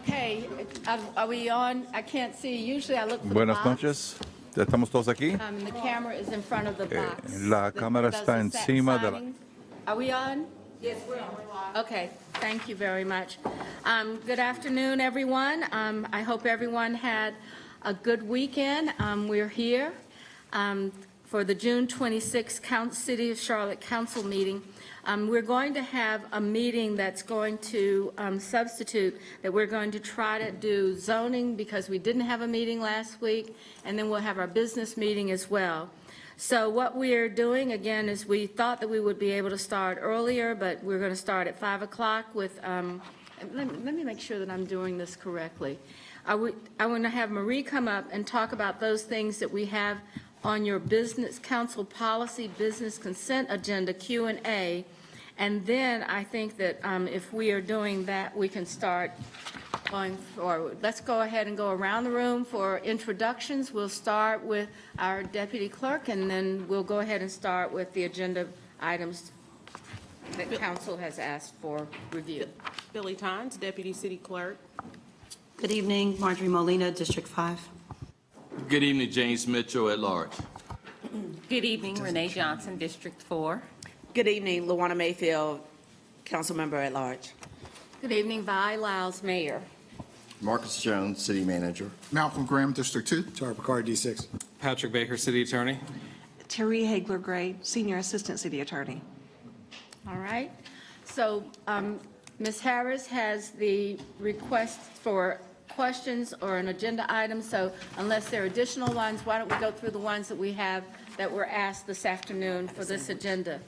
Okay, are we on? I can't see. Usually I look for the Buenas box. noches, ya estamos todos aquí. The camera is in front of the box. La cámara Does está the sa- encima de la- signing- Are we on? Yes, we're on. Okay, thank you very much. Good afternoon, everyone. I hope everyone had a good weekend. We're here for the June 26th City of Charlotte Council meeting. We're going to have a meeting that's going to substitute, that we're going to try to do zoning because we didn't have a meeting last week, and then we'll have our business meeting as well. So what we are doing, again, is we thought that we would be able to start earlier, but we're going to start at 5 o'clock with, let me make sure that I'm doing this correctly. I want to have Marie come up and talk about those things that we have on your business council policy, business consent agenda, Q&A. And then I think that if we are doing that, we can start going forward. Let's go ahead and go around the room for introductions. We'll start with our deputy clerk, and then we'll go ahead and start with the agenda items that council has asked for review. Billy Tynes, Deputy City Clerk. Good evening, Marjorie Molina, District 5. Good evening, James Mitchell at large. Good evening, Renee Johnson, District 4. Good evening, Luana Mayfield, Council Member at Large. Good evening, Vi Lyles, Mayor. Marcus Jones, City Manager. Malcolm Graham, District 2. Tara Picard, D6. Patrick Baker, City Attorney. Terry Hagler Gray, Senior Assistant City Attorney. All right. So Ms. Harris has the request for questions or an agenda item. So unless there are additional ones, why don't we go through the ones that we have that were asked this afternoon for this agenda?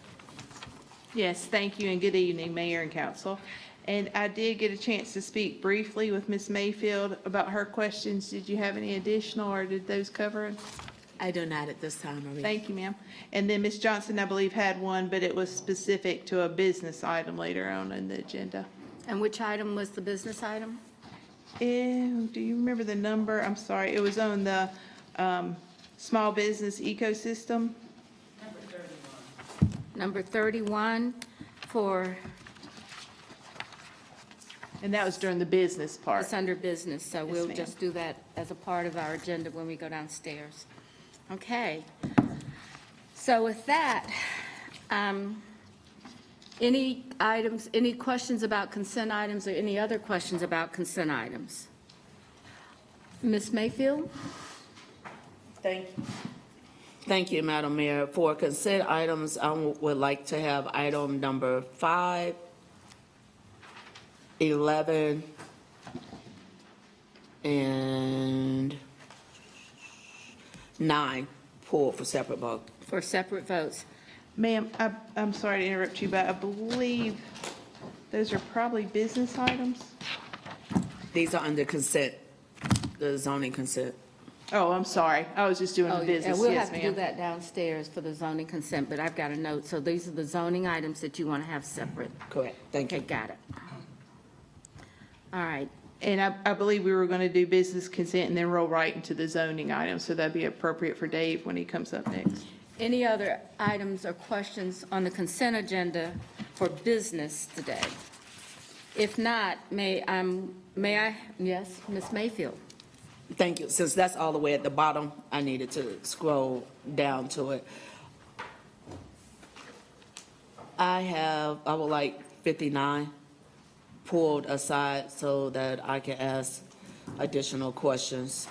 Yes, thank you, and good evening, Mayor and Council. And I did get a chance to speak briefly with Ms. Mayfield about her questions. Did you have any additional, or did those cover it? I do not at this time, Marie. Thank you, ma'am. And then Ms. Johnson, I believe, had one, but it was specific to a business item later on in the agenda. And which item was the business item? Do you remember the number? I'm sorry, it was on the small business ecosystem. Number 31 for, And that was during the business part. it's under business, so Yes, we'll ma'am. just do that as a part of our agenda when we go downstairs. Okay. So with that, any items, any questions about consent items or any other questions about consent items? Ms. Mayfield? Thank you, Madam Mayor. For consent items, I would like to have item number 5, 11, and 9 pulled for separate vote. For separate votes. Ma'am, I'm sorry to interrupt you, but I believe those are probably business items? These are under consent, the zoning consent. Oh, I'm sorry. I was just doing Oh, the yeah, business. we'll Yes, have to do ma'am. that downstairs for the zoning consent, but I've got a note. So these are the zoning items that you want to have separate. Correct. Thank Okay, you. got it. All right. And I believe we were going to do business consent and then roll right into the zoning items, so that'd be appropriate for Dave when he comes up next. Any other items or questions on the consent agenda for business today? If not, may I, yes, Ms. Mayfield? Thank you. Since that's all the way at the bottom, I needed to scroll down to it. I would like 59 pulled aside so that I can ask additional questions,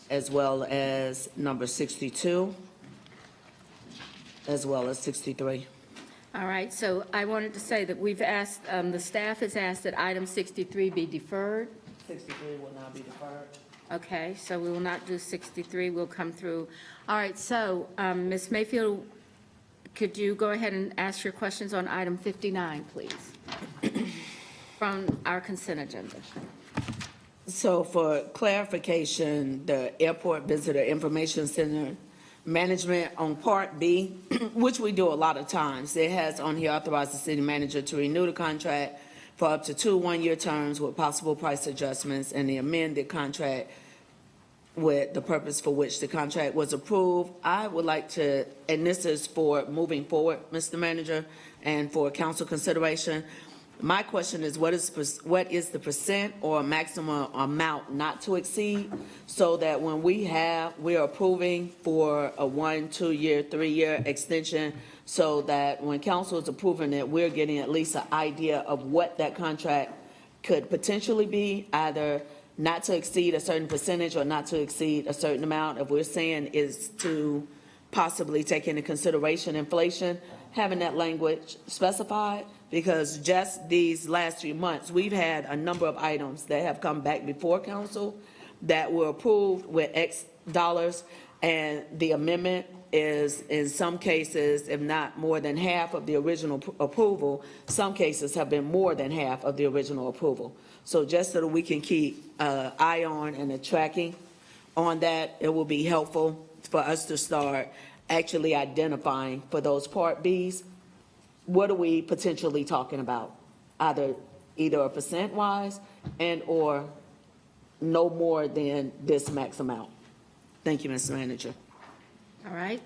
as well as number 62, as well as 63. All right, so I wanted to say that we've asked, the staff has asked that item 63 be deferred. 63 will not be deferred. Okay, so we will not do 63, we'll come through. All right, so Ms. Mayfield, could you go ahead and ask your questions on item 59, please, from our consent agenda? So for clarification, the Airport Visitor Information Center management on Part B, which we do a lot of times, it has on here authorized the city manager to renew the contract for up to 2 one-year terms with possible price adjustments, and the amended contract with the purpose for which the contract was approved. I would like to, and this is for moving forward, Mr. Manager, and for council consideration, My question is, what is the percent or maximum amount not to exceed? So that when we're approving for a 1, 2 year, 3 year extension, so that when council is approving it, we're getting at least an idea of what that contract could potentially be, either not to exceed a certain percentage or not to exceed a certain amount. If we're saying is to possibly take into consideration inflation, having that language specified, because just these last few months, we've had a number of items that have come back before council that were approved with X dollars, and the amendment is, in some cases, if not more than half of the original approval, some cases have been more than half of the original approval. So just so that we can keep eye on and a tracking on that, it will be helpful for us to start actually identifying for those Part Bs, what are we potentially talking about? Either a percent-wise and/or no more than this max amount. Thank you, Mr. Manager. All right.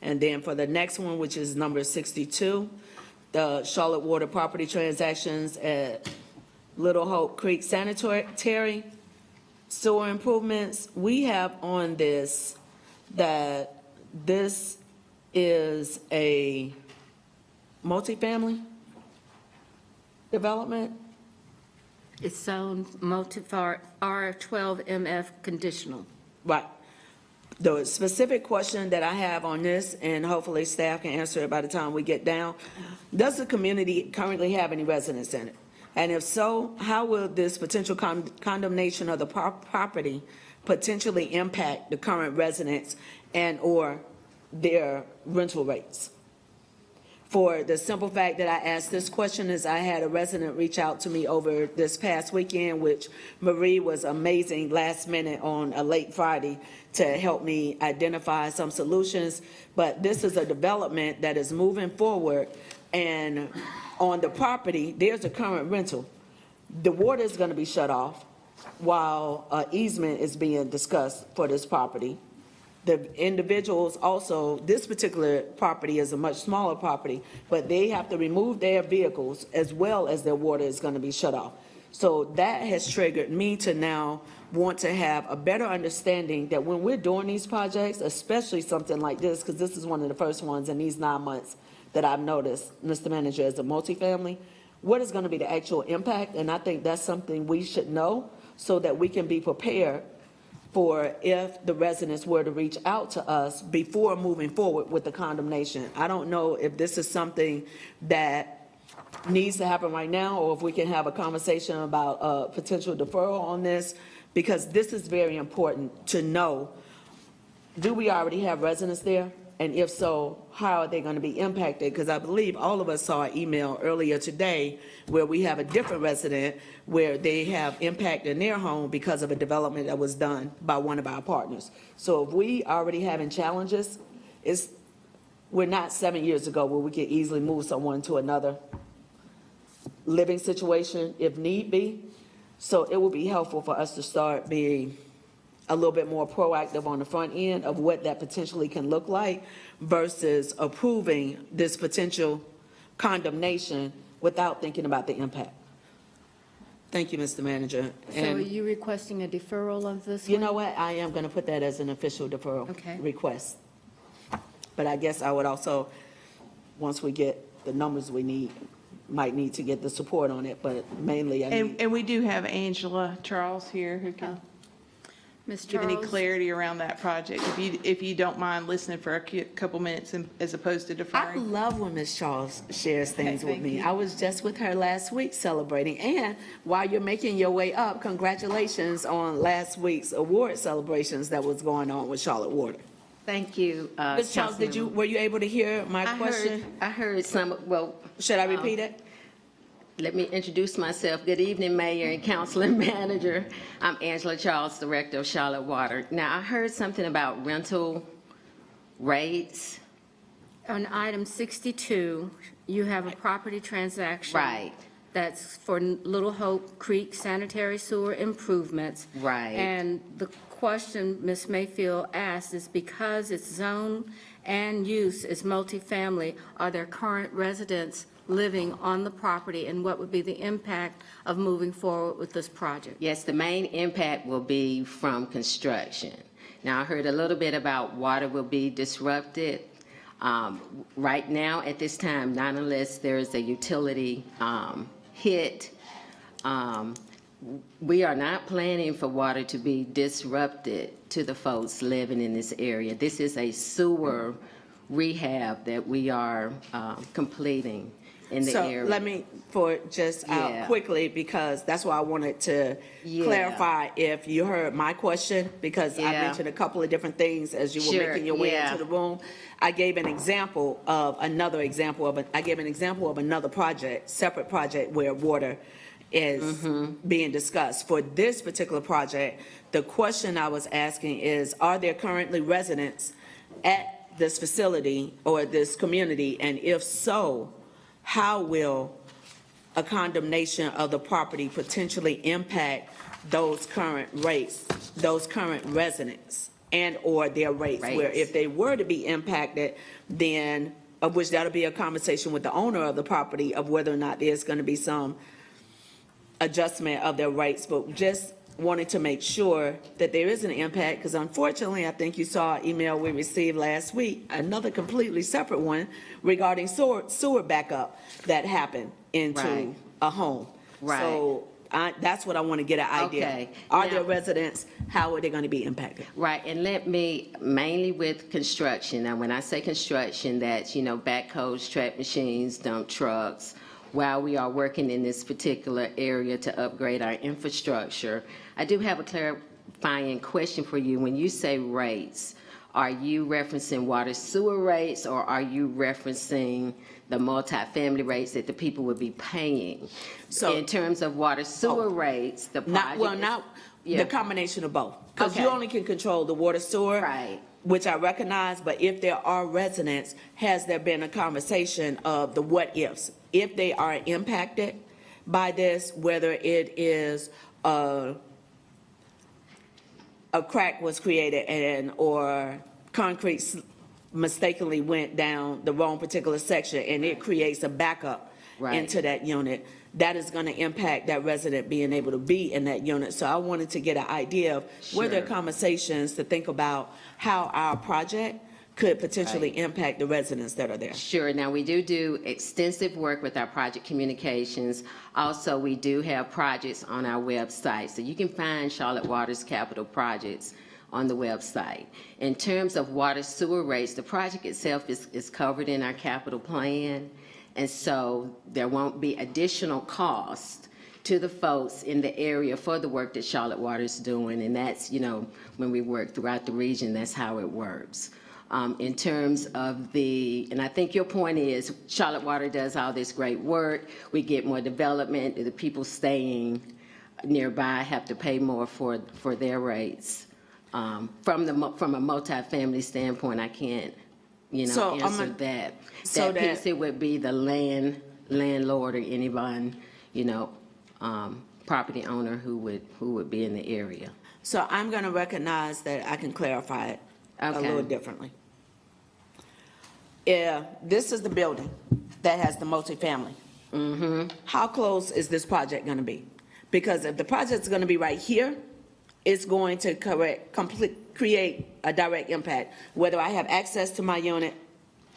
And then for the next one, which is number 62, the Charlotte Water property transactions at Little Hope Creek Sanitary sewer improvements, we have on this that this is a multifamily development. It's zoned multi-for R12MF conditional. Right. The specific question that I have on this, and hopefully staff can answer it by the time we get down, does the community currently have any residents in it? And if so, how will this potential condemnation of the property potentially impact the current residents and/or their rental rates? For the simple fact that I asked this question is I had a resident reach out to me over this past weekend, which Marie was amazing last minute on a late Friday to help me identify some solutions. But this is a development that is moving forward, and on the property, there's a current rental. The water is going to be shut off while easement is being discussed for this property. The individuals also, this particular property is a much smaller property, but they have to remove their vehicles as well as their water is going to be shut off. So that has triggered me to now want to have a better understanding that when we're doing these projects, especially something like this, because this is one of the first ones in these 9 months that I've noticed, Mr. Manager, as a multifamily, what is going to be the actual impact? And I think that's something we should know so that we can be prepared for if the residents were to reach out to us before moving forward with the condemnation. I don't know if this is something that needs to happen right now, or if we can have a conversation about a potential deferral on this, because this is very important to know. Do we already have residents there? And if so, how are they going to be impacted? Because I believe all of us saw an email earlier today where we have a different resident where they have impact in their home because of a development that was done by one of our partners. So if we already having challenges, we're not 7 years ago where we could easily move someone to another living situation if need be. So it will be helpful for us to start being a little bit more proactive on the front end of what that potentially can look like versus approving this potential condemnation without thinking about the impact. Thank you, Mr. Manager. So are And you requesting a deferral of this one? you know what? I am going to put that as an official deferral Okay. request. But I guess I would also, once we get the numbers we need, might need to get the support on it, but mainly I need. And we do have Angela Charles here who can Ms. give any Charles? clarity around that project, if you don't mind listening for a couple minutes as opposed to I deferring. love when Ms. Charles shares things with thank me. you. I was just with her last week celebrating, and while you're making your way up, congratulations on last week's award celebrations that was going on with Charlotte Water. Thank you. Ms. Charles, were you able to hear my question? I heard some, well, Should I repeat it? let me introduce myself. Good evening, Mayor and Council and Manager. I'm Angela Charles, Director of Charlotte Water. Now, I heard something about rental rates. On item 62, you have a property transaction. Right. that's for Little Hope Creek sanitary sewer improvements. Right. And the question Ms. Mayfield asked is because its zone and use is multifamily, are there current residents living on the property, and what would be the impact of moving forward with this project? Yes, the main impact will be from construction. Now, I heard a little bit about water will be disrupted. Right now, at this time, not unless there is a utility hit, we are not planning for water to be disrupted to the folks living in this area. This is a sewer rehab that we are completing in the area. So let me, Yeah. quickly, because that's why I wanted to Yeah. clarify if you heard my question, because I Yeah. mentioned a couple of different things as you were Sure, making your way yeah. into the room. I gave an example of another project, separate project where water is Mm-hmm. being discussed. For this particular project, the question I was asking is, are there currently residents at this facility or this community? And if so, how will a condemnation of the property potentially impact those current rates, those current residents, and/or their rates? Where Rates. if they were to be impacted, then, of which that'll be a conversation with the owner of the property of whether or not there's going to be some adjustment of their rates, but just wanted to make sure that there is an impact, because unfortunately, I think you saw an email we received last week, another completely separate one regarding sewer backup that happened into Right. a home. Right. So that's what I want to get an idea. Okay. Are Now- there residents, how are they going to be impacted? Right, and let me, mainly with construction, now when I say construction, that's, backhoes, track machines, dump trucks. While we are working in this particular area to upgrade our infrastructure, I do have a clarifying question for you. When you say rates, are you referencing water sewer rates, or are you referencing the multifamily rates that the people would be paying? So- In terms of water sewer rates, the project is- The Yeah. combination of both. Because you Okay. only can control the water sewer. Right. Which I recognize, but if there are residents, has there been a conversation of the what ifs? If they are impacted by this, whether it is a crack was created or concrete mistakenly went down the wrong particular section and it creates a backup Right. into that unit, that is going to impact that resident being able to be in that unit. So I wanted to get an idea of were there Sure. conversations to think about how our project could potentially impact the residents that are there. Sure. Now, we do extensive work with our project communications. Also, we do have projects on our website. So you can find Charlotte Water's capital projects on the website. In terms of water sewer rates, the project itself is covered in our capital plan. And so there won't be additional cost to the folks in the area for the work that Charlotte Water is doing. And that's, when we work throughout the region, that's how it works. In terms of and I think your point is Charlotte Water does all this great work. We get more development. The people staying nearby have to pay more for their rates. From a multifamily standpoint, I can't, So, answer that. so That piece, it would be the landlord or anyone, property owner who would be in the area. So I'm going to recognize that I can clarify it a Okay. little differently. Yeah, this is the building that has the multifamily. How close is this project going to be? Because if the project's going to be right here, it's going to create a direct impact, whether I have access to my unit,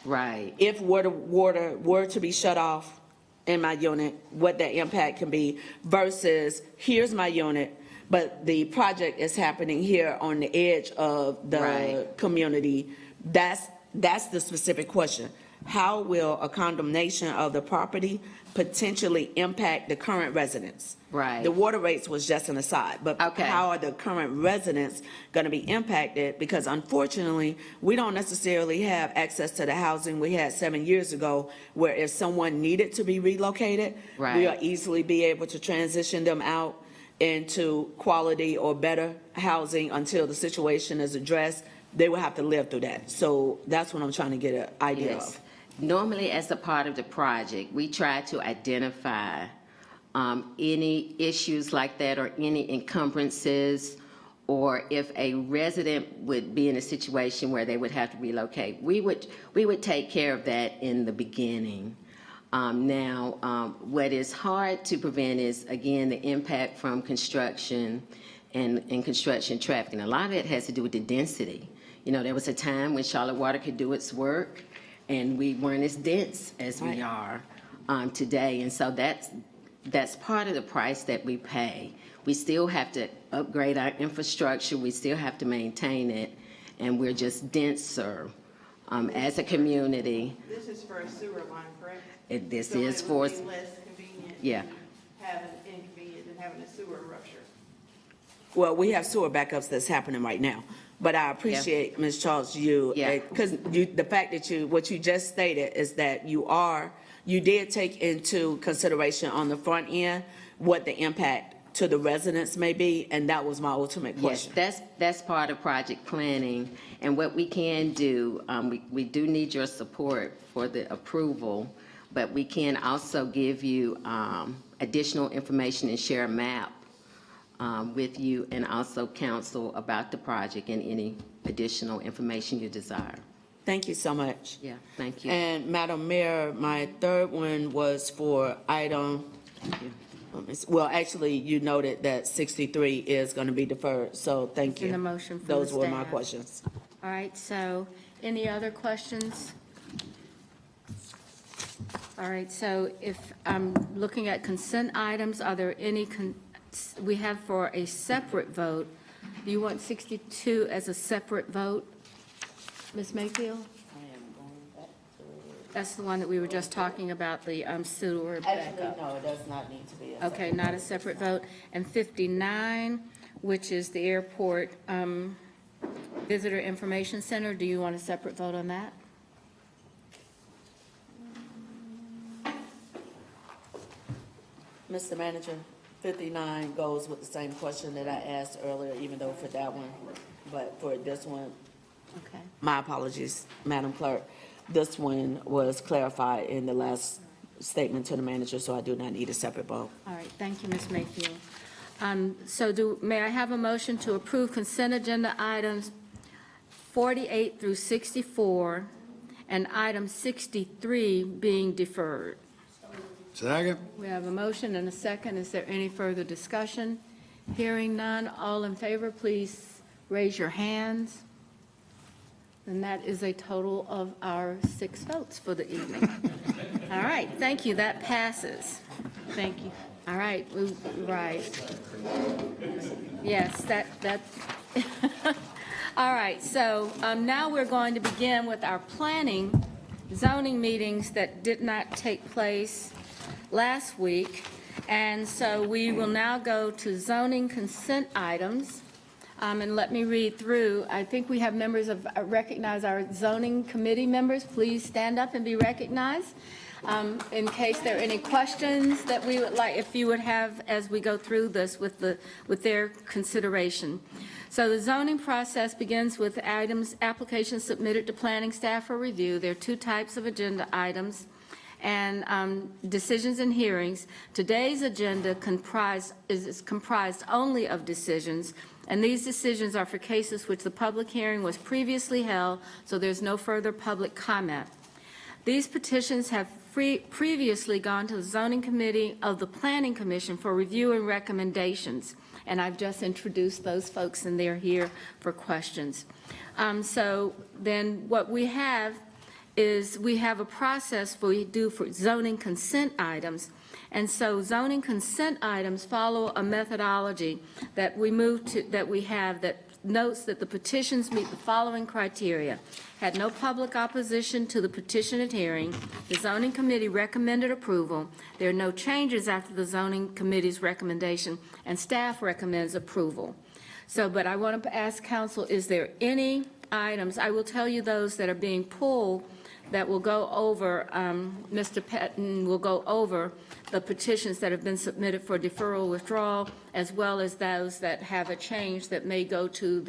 Right. if water were to be shut off in my unit, what that impact can be versus here's my unit, but the project is happening here on the edge of the Right. community. That's the specific question. How will a condemnation of the property potentially impact the current residents? Right. The water rates was just an aside, but Okay. how are the current residents going to be impacted? Because unfortunately, we don't necessarily have access to the housing we had 7 years ago, where if someone needed to be relocated, Right. we'll easily be able to transition them out into quality or better housing until the situation is addressed. They will have to live through that. So that's what I'm trying to get an idea Yes. of. Normally, as a part of the project, we try to identify any issues like that or any encumbrances, or if a resident would be in a situation where they would have to relocate, we would take care of that in the beginning. Now, what is hard to prevent is, again, the impact from construction and construction traffic. And a lot of it has to do with the density. You know, there was a time when Charlotte Water could do its work, and we weren't as dense as we are today. And so that's part of the price that we pay. We still have to upgrade our infrastructure. We still have to maintain it, and we're just denser as a community. This is for a sewer line, correct? This So is it for, would be less convenient Yeah. to have an inconvenient than having a sewer rupture. Well, we have sewer backups that's happening right now, but I appreciate, Ms. Charles, Yeah. because the fact that what you just stated is that you did take into consideration on the front end what the impact to the residents may be, and that was my ultimate yes, question. that's part of project planning. And what we can do, we do need your support for the approval, but we can also give you additional information and share a map with you, and also counsel about the project and any additional information you desire. Thank you so much. Yeah, thank you. And Madam Mayor, my third one was for item, well, actually, you noted that 63 is going to be deferred, so thank you. In the motion from Those the were my staff. questions. All right, so any other questions? All right, so if I'm looking at consent items, are there any, we have for a separate vote, do you want 62 as a separate vote, Ms. Mayfield? That's the one that we were just talking about, the sewer backup. no, it does not need to be. Okay, not a separate vote. And 59, which is the airport visitor information center, do you want a separate vote on that? Mr. Manager, 59 goes with the same question that I asked earlier, even though for that one, but for this one, Okay. my apologies, Madam Clerk. This one was clarified in the last statement to the manager, so I do not need a separate vote. All right, thank you, Ms. Mayfield. May I have a motion to approve consent agenda items 48 through 64 and item 63 being deferred? Second. We have a motion and a second. Is there any further discussion? Hearing none, all in favor, please raise your hands. And that is a total of our 6 votes for the evening. All right, thank you, that passes. Thank you. All right, right. Yes, that, all right, so now we're going to begin with our planning zoning meetings that did not take place last week. And so we will now go to zoning consent items. And let me read through. I think we have members of, recognize our zoning committee members. Please stand up and be recognized. In case there are any questions that we would like, if you would have as we go through this with their consideration. So the zoning process begins with items, applications submitted to planning staff for review. There are 2 types of agenda items and decisions and hearings. Today's agenda is comprised only of decisions, and these decisions are for cases which the public hearing was previously held, so there's no further public comment. These petitions have previously gone to the zoning committee of the planning commission for review and recommendations, and I've just introduced those folks and they're here for questions. So then what we have is we have a process we do for zoning consent items. And so zoning consent items follow a methodology that we have that notes that the petitions meet the following criteria. Had no public opposition to the petition at hearing. The zoning committee recommended approval. There are no changes after the zoning committee's recommendation, and staff recommends approval. So, but I want to ask council, is there any items, I will tell you those that are being pulled that will go over, Mr. Pettin will go over the petitions that have been submitted for deferral withdrawal, as well as those that have a change that may go to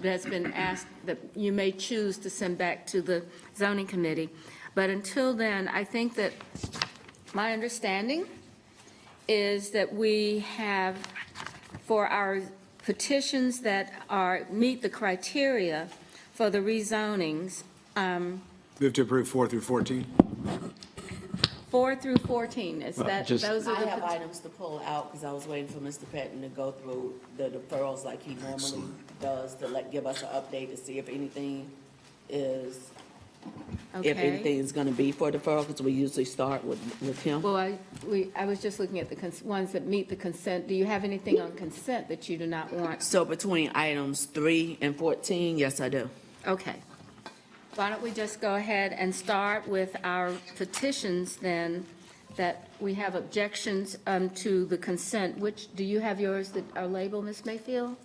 that's been asked, that you may choose to send back to the zoning committee. But until then, I think that my understanding is that we have, for our petitions that meet the criteria for the rezonings, Move to approve 4 through 14. 4 through 14, is that, just- those are I the... have items to pull out because I was waiting for Mr. Patton to go through the deferrals like he normally does to give us an update to see if anything is, if Okay. anything is going to be for deferral, because we usually start with him. Well, I was just looking at the ones that meet the consent. Do you have anything on consent that you do not want? So between items 3 and 14, yes, I do. Okay. Why don't we just go ahead and start with our petitions then, that we have objections to the consent. Which, do you have yours that are labeled, Ms. Mayfield?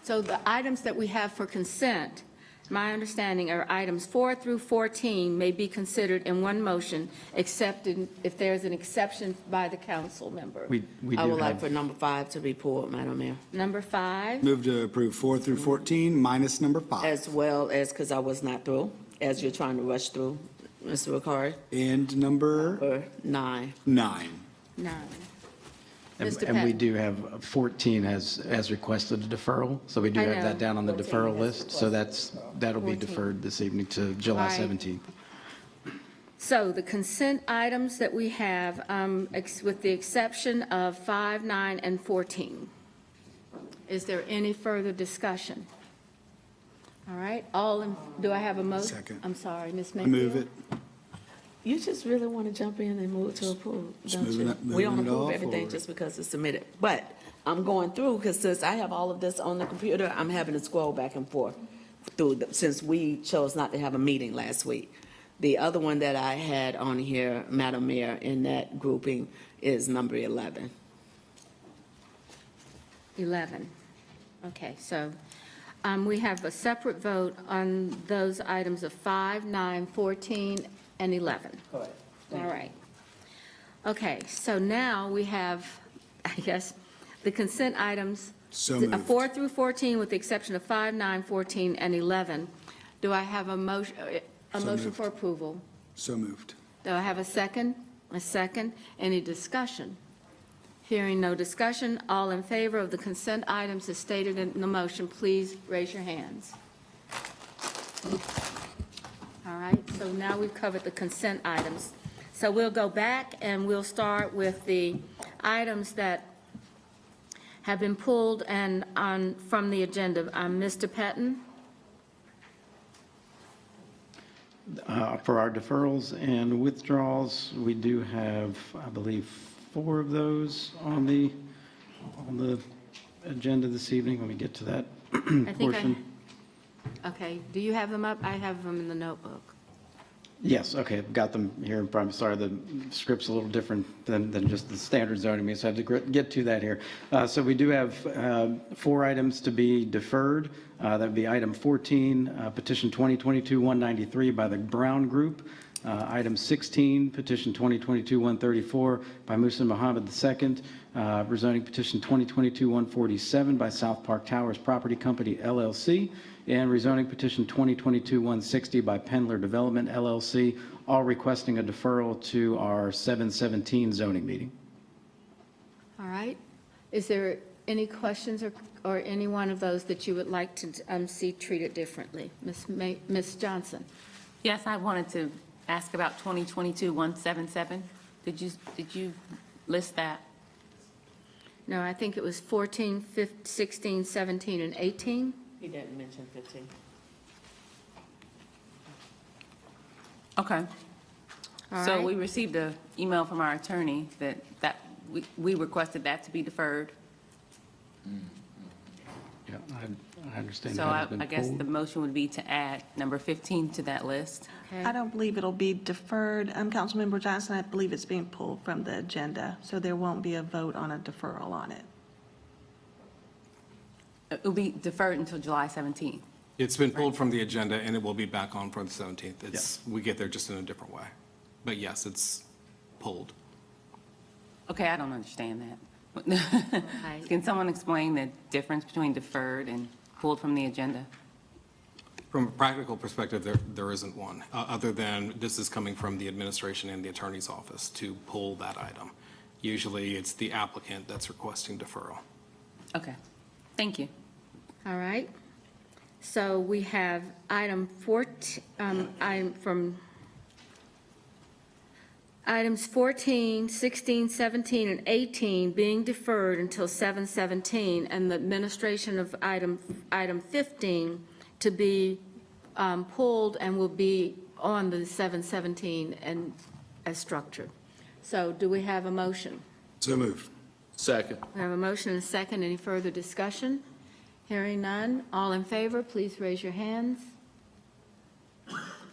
So the items that we have for consent, my understanding are items 4 through 14 may be considered in one motion, except if there's an exception by the council member. We I do would like have, for number 5 to be pulled, Madam Mayor, Number 5, Move to approve 4 through 14 minus number 5. as well as, because I was not through, as you're trying to rush through, Mr. Ricard, And number or 9. 9. 9. and Mr. and we Patton. do have 14 as requested a deferral, so we do I have know. that down on the 14 deferral has list, so that'll be 14. deferred this evening to July Right. 17th. So the consent items that we have, with the exception of 5, 9, and 14. Is there any further discussion? All right, do I have a motion? Second. I'm sorry, Ms. I Mayfield? move it. You just really want to jump in and move to approve, Just don't moving you? it- We don't moving it all approve everything forward. just because it's submitted. But I'm going through, because since I have all of this on the computer, I'm having to scroll back and forth since we chose not to have a meeting last week. The other one that I had on here, Madam Mayor, in that grouping is number 11. 11. Okay, so we have a separate vote on those items of 5, 9, 14, and 11. Correct. All right. Okay, so now we have, I guess, the consent items. So moved. 4 through 14, with the exception of 5, 9, 14, and 11. Do I have a motion So moved. for approval? So moved. Do I have a second? A second. Any discussion? Hearing no discussion, all in favor of the consent items as stated in the motion, please raise your hands. All right, so now we've covered the consent items. So we'll go back and we'll start with the items that have been pulled and from the agenda. Mr. Patton? For our deferrals and withdrawals, we do have, I believe, 4 of those on the agenda this evening. Let me get to that portion. Okay, do you have them up? I have them in the notebook. Yes, okay, I've got them here. I'm sorry, the script's a little different than just the standard zoning meeting, so I have to get to that here. So we do have 4 items to be deferred. That would be item 14, petition 2022-193 by the Brown Group. Item 16, petition 2022-134 by Musa Muhammad II. Rezoning petition 2022-147 by South Park Towers Property Company, LLC. And rezoning petition 2022-160 by Pendler Development, LLC, all requesting a deferral to our 7/17 zoning meeting. All right. Is there any questions or any one of those that you would like to see treated differently? Ms. Johnson? Yes, I wanted to ask about 2022-177. Did you list that? No, I think it was 14, 15, 16, 17, and 18. He didn't mention 15. Okay. All So right. we received an email from our attorney that we requested that to be deferred. Yeah, I understand So that I has been guess pulled. the motion would be to add number 15 to that list. Okay. I don't believe it'll be deferred. Councilmember Johnson, I believe it's being pulled from the agenda, so there won't be a vote on a deferral on it. It will be deferred until July 17th. It's been pulled from the agenda, and it will be back on for the 17th. We get there just in a different way. But yes, it's pulled. Okay, I don't understand that. Can someone explain the difference between deferred and pulled from the agenda? From a practical perspective, there isn't one, other than this is coming from the administration and the attorney's office to pull that item. Usually, it's the applicant that's requesting deferral. Okay, thank you. All right. So we have item 14, items 14, 16, 17, and 18 being deferred until 7/17, and the administration of item 15 to be pulled and will be on the 7/17 and as structured. So do we have a motion? So moved. Second. We have a motion and a second. Any further discussion? Hearing none. All in favor, please raise your hands.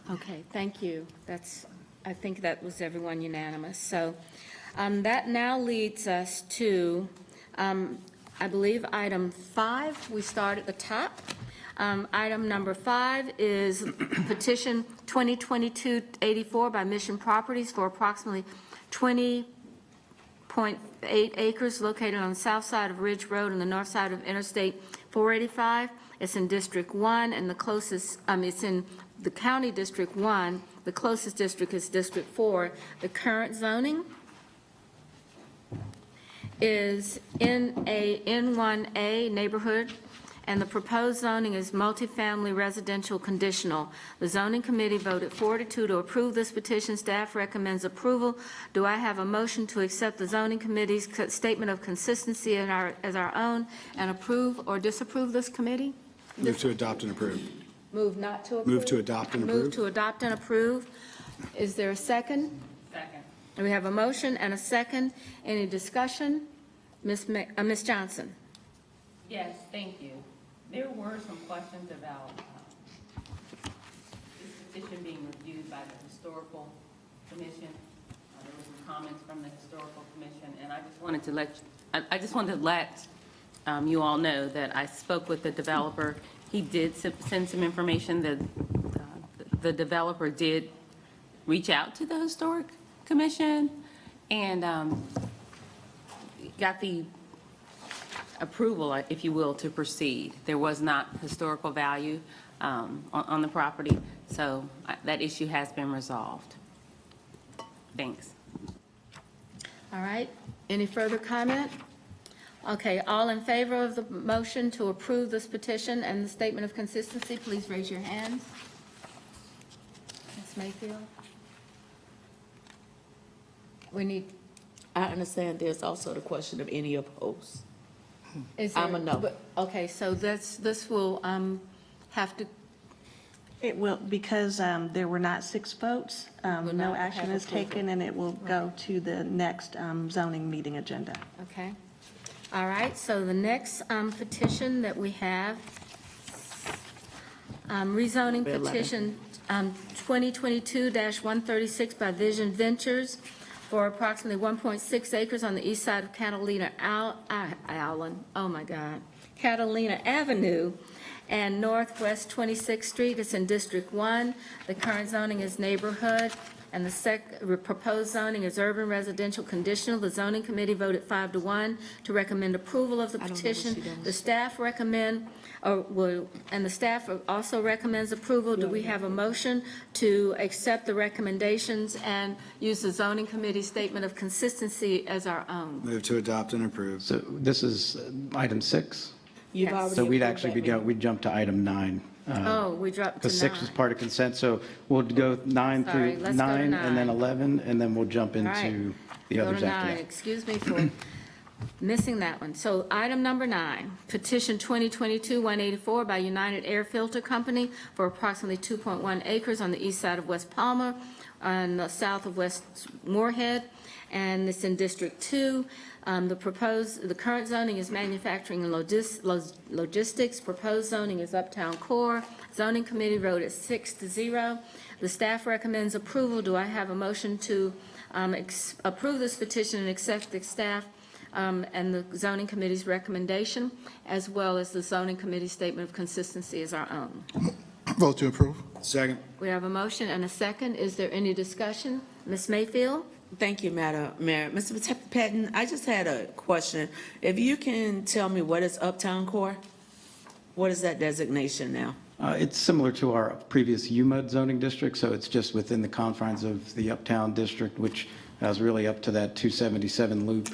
Okay, thank you. I think that was everyone unanimous. So that now leads us to, I believe, item 5. We start at the top. Item number 5 is petition 2022-84 by Mission Properties for approximately 20.8 acres located on the south side of Ridge Road and the north side of Interstate 485. It's in District 1, and the closest, it's in the County District 1. The closest district is District 4. The current zoning is in a N1A neighborhood, and the proposed zoning is multifamily residential conditional. The zoning committee voted 4-2 to approve this petition. Staff recommends approval. Do I have a motion to accept the zoning committee's statement of consistency as our own and approve or disapprove this committee? Move to adopt and approve. Move not to approve? Move to adopt and approve. Move to adopt and approve. Is there a second? Second. We have a motion and a second. Any discussion? Ms. Johnson? Yes, thank you. There were some questions about this petition being reviewed by the Historical Commission. There were some comments from the Historical Commission, and I just wanted to let you all know that I spoke with the developer. He did send some information that the developer did reach out to the Historic Commission and got the approval, if you will, to proceed. There was not historical value on the property, so that issue has been resolved. Thanks. All right. Any further comment? Okay, all in favor of the motion to approve this petition and the statement of consistency, please raise your hands. Ms. Mayfield? We need, I understand there's also the question of any opposed. is I'm a there- no. but- Okay, so this will have to, It will, because there were not 6 votes, Will no not action have is approval. taken, and it will go to the next zoning meeting agenda. okay. All right, so the next petition that we have, rezoning Number 11. petition 2022-136 by Vision Ventures for approximately 1.6 acres on the east side of Catalina Catalina Avenue and Northwest 26th Street. It's in District 1. The current zoning is neighborhood, and the proposed zoning is urban residential conditional. The zoning committee voted 5-1 to recommend approval of the petition. The staff recommend, and the staff also recommends approval. Do we have a motion to accept the recommendations and use the zoning committee statement of consistency as our own? Move to adopt and approve. So this is item 6. You've Yes. already So we'd approved actually that. we'd jump to item 9. Oh, we dropped to Because 6 is 9. part of consent, so we'll go 9 Sorry, through let's go to 9, and then 9. 11, and then we'll jump All right. into the Go others to after 9. that. Excuse me for missing that one. So item number 9, petition 2022-184 by United Air Filter Company for approximately 2.1 acres on the east side of West Palmer and the south of West Moorhead, and it's in District 2. The current zoning is manufacturing and logistics. Proposed zoning is Uptown Core. Zoning committee voted 6-0. The staff recommends approval. Do I have a motion to approve this petition and accept the staff and the zoning committee's recommendation, as well as the zoning committee statement of consistency as our own? Vote to approve. Second. We have a motion and a second. Is there any discussion? Ms. Mayfield? Thank you, Madam Mayor. Mr. Patton, I just had a question. If you can tell me what is Uptown Core? What is that designation now? It's similar to our previous UMUD zoning district, so it's just within the confines of the Uptown District, which is really up to that 277 loop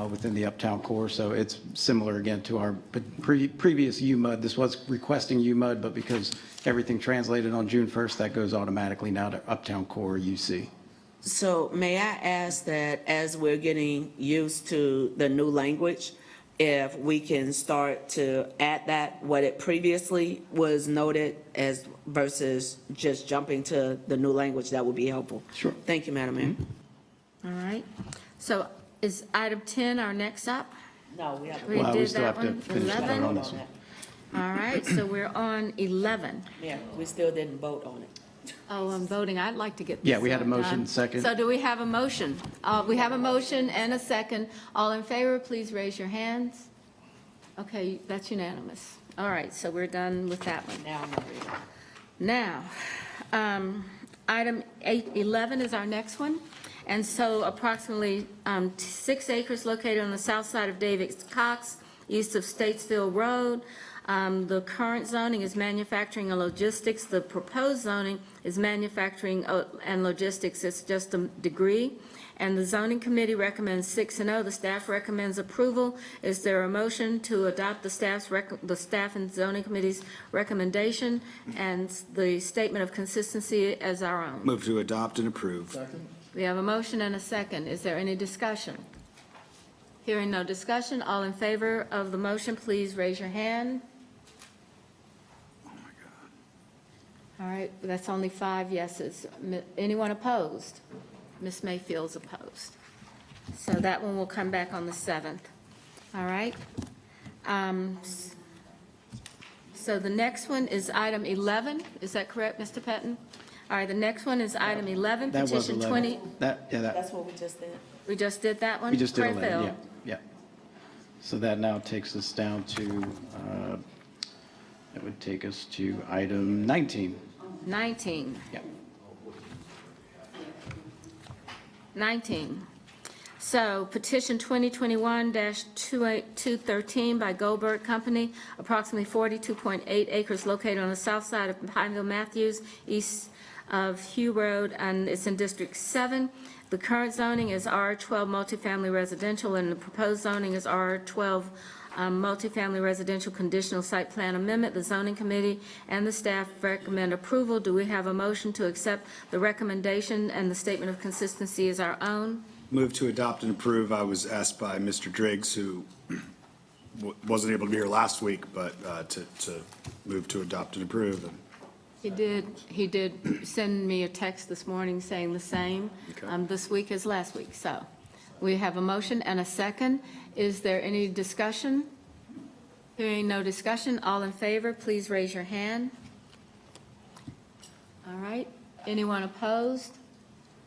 within the Uptown core. So it's similar again to our previous UMUD. This was requesting UMUD, but because everything translated on June 1st, that goes automatically now to Uptown core UC. So may I ask that as we're getting used to the new language, if we can start to add that, what it previously was noted as versus just jumping to the new language, that would be helpful. Sure. Thank you, Madam Mayor. All right. So is item 10 our next up? No, we have. We Well, we did still that have to one. finish the vote 11? on this one. All right, so we're on 11. Yeah, we still didn't vote on it. Oh, I'm voting. I'd like to get this Yeah, we had a motion, done. second. So do we have a motion? We have a motion and a second. All in favor, please raise your hands. Okay, that's unanimous. All right, so we're done with that one. Now I'm ready. Now, item 11 is our next one. And so approximately 6 acres located on the south side of David Cox, east of Statesville Road. The current zoning is manufacturing and logistics. The proposed zoning is manufacturing and logistics. It's just a degree. And the zoning committee recommends 6-0. The staff recommends approval. Is there a motion to adopt the staff and zoning committee's recommendation and the statement of consistency as our own? Move to adopt and approve. We have a motion and a second. Is there any discussion? Hearing no discussion, all in favor of the motion, please raise your hand. All right, that's only 5 yeses. Anyone opposed? Ms. Mayfield's opposed. So that one will come back on the 7th. All right? So the next one is item 11. Is that correct, Mr. Pettin? All right, the next one is item 11, That was petition 20. 11. That, That's what we just did. We just did that one? we just did Craig 11, Field. yeah. So that now takes us down to, that would take us to item 19. 19. Yeah. 19. So petition 2021-213 by Goldberg Company, approximately 42.8 acres located on the south side of Pineville Matthews, east of Hugh Road, and it's in District 7. The current zoning is R12 multifamily residential, and the proposed zoning is R12 multifamily residential conditional site plan amendment. The zoning committee and the staff recommend approval. Do we have a motion to accept the recommendation and the statement of consistency as our own? Move to adopt and approve. I was asked by Mr. Driggs, who wasn't able to be here last week, but to move to adopt and approve. He did send me a text this morning saying the same, Okay. this week as last week. So we have a motion and a second. Is there any discussion? Hearing no discussion, all in favor, please raise your hand. All right, anyone opposed?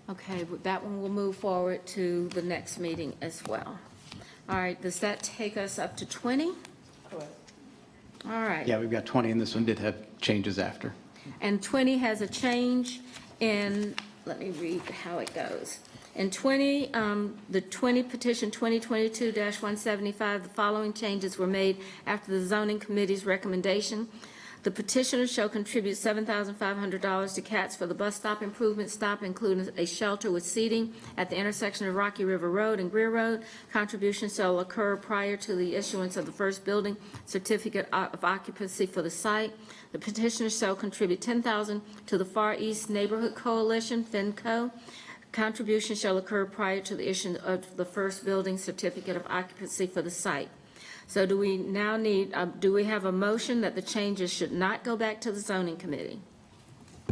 Okay, that one will move forward to the next meeting as well. All right, does that take us up to 20? Correct. All right. Yeah, we've got 20, and this one did have changes after. And 20 has a change in, let me read how it goes. In 20, the 20 petition 2022-175, the following changes were made after the zoning committee's recommendation. The petitioner shall contribute $7,500 to CATS for the bus stop improvement stop, including a shelter with seating at the intersection of Rocky River Road and Greer Road. Contributions shall occur prior to the issuance of the first building certificate of occupancy for the site. The petitioner shall contribute $10,000 to the Far East Neighborhood Coalition, FinCo. Contribution shall occur prior to the issuance of the first building certificate of occupancy for the site. So do we now need, do we have a motion that the changes should not go back to the zoning committee?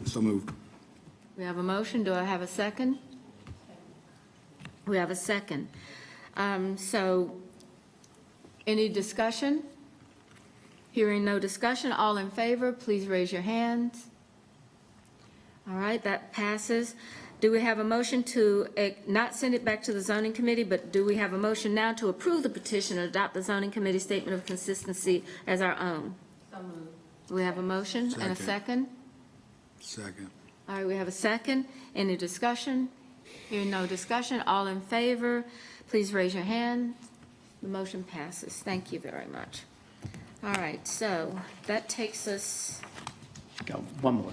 So moved. We have a motion. Do I have a second? We have a second. So any discussion? Hearing no discussion, all in favor, please raise your hands. All right, that passes. Do we have a motion to not send it back to the zoning committee, but do we have a motion now to approve the petition and adopt the zoning committee statement of consistency as our own? So moved. Do we have a motion and a second? Second. All right, we have a second. Any discussion? Hearing no discussion, all in favor, please raise your hand. The motion passes. Thank you very much. All right, so that takes us Got one more.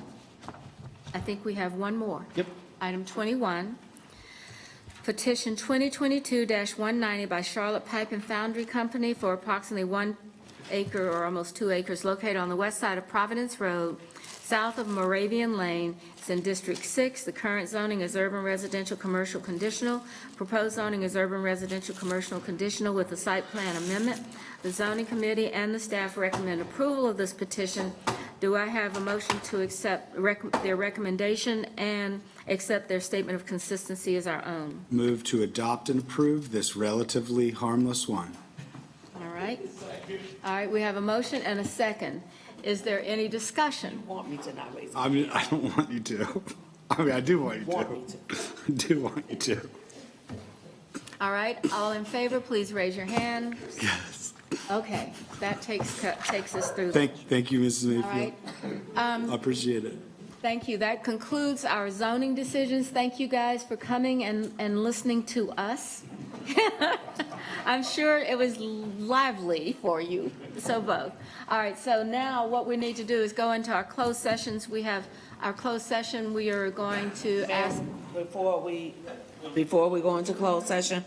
I think we have one more. Yep. Item 21, petition 2022-190 by Charlotte Pipe and Foundry Company for approximately 1 acre or almost 2 acres located on the west side of Providence Road, south of Moravian Lane. It's in District 6. The current zoning is urban residential commercial conditional. Proposed zoning is urban residential commercial conditional with a site plan amendment. The zoning committee and the staff recommend approval of this petition. Do I have a motion to accept their recommendation and accept their statement of consistency as our own? Move to adopt and approve this relatively harmless one. All right? All right, we have a motion and a second. Is there any discussion? Want me to not raise? I mean, I don't want you to. I mean, I do want you to. Want me I do want you to. All right, all in favor, please raise your hand. Yes. Okay, that takes us through. Thank you, Mrs. Mayfield. All right. I appreciate it. Thank you. That concludes our zoning decisions. Thank you guys for coming and listening to us. I'm sure it was lively for you, so both. All right, so now what we need to do is go into our closed sessions. We have our closed session. We are going to ask. Before we go into closed session,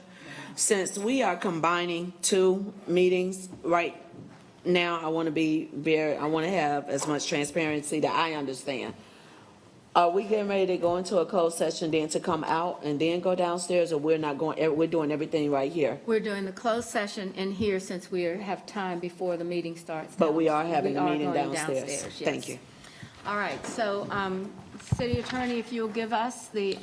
since we are combining two meetings right now, I want to have as much transparency that I understand. Are we getting ready to go into a closed session then to come out and then go downstairs, or we're not going, we're doing everything right here? We're doing the closed session in here since we have time before the meeting starts. But we are having a meeting going downstairs. yes. Thank you. All right, so, City Attorney, if you'll give us the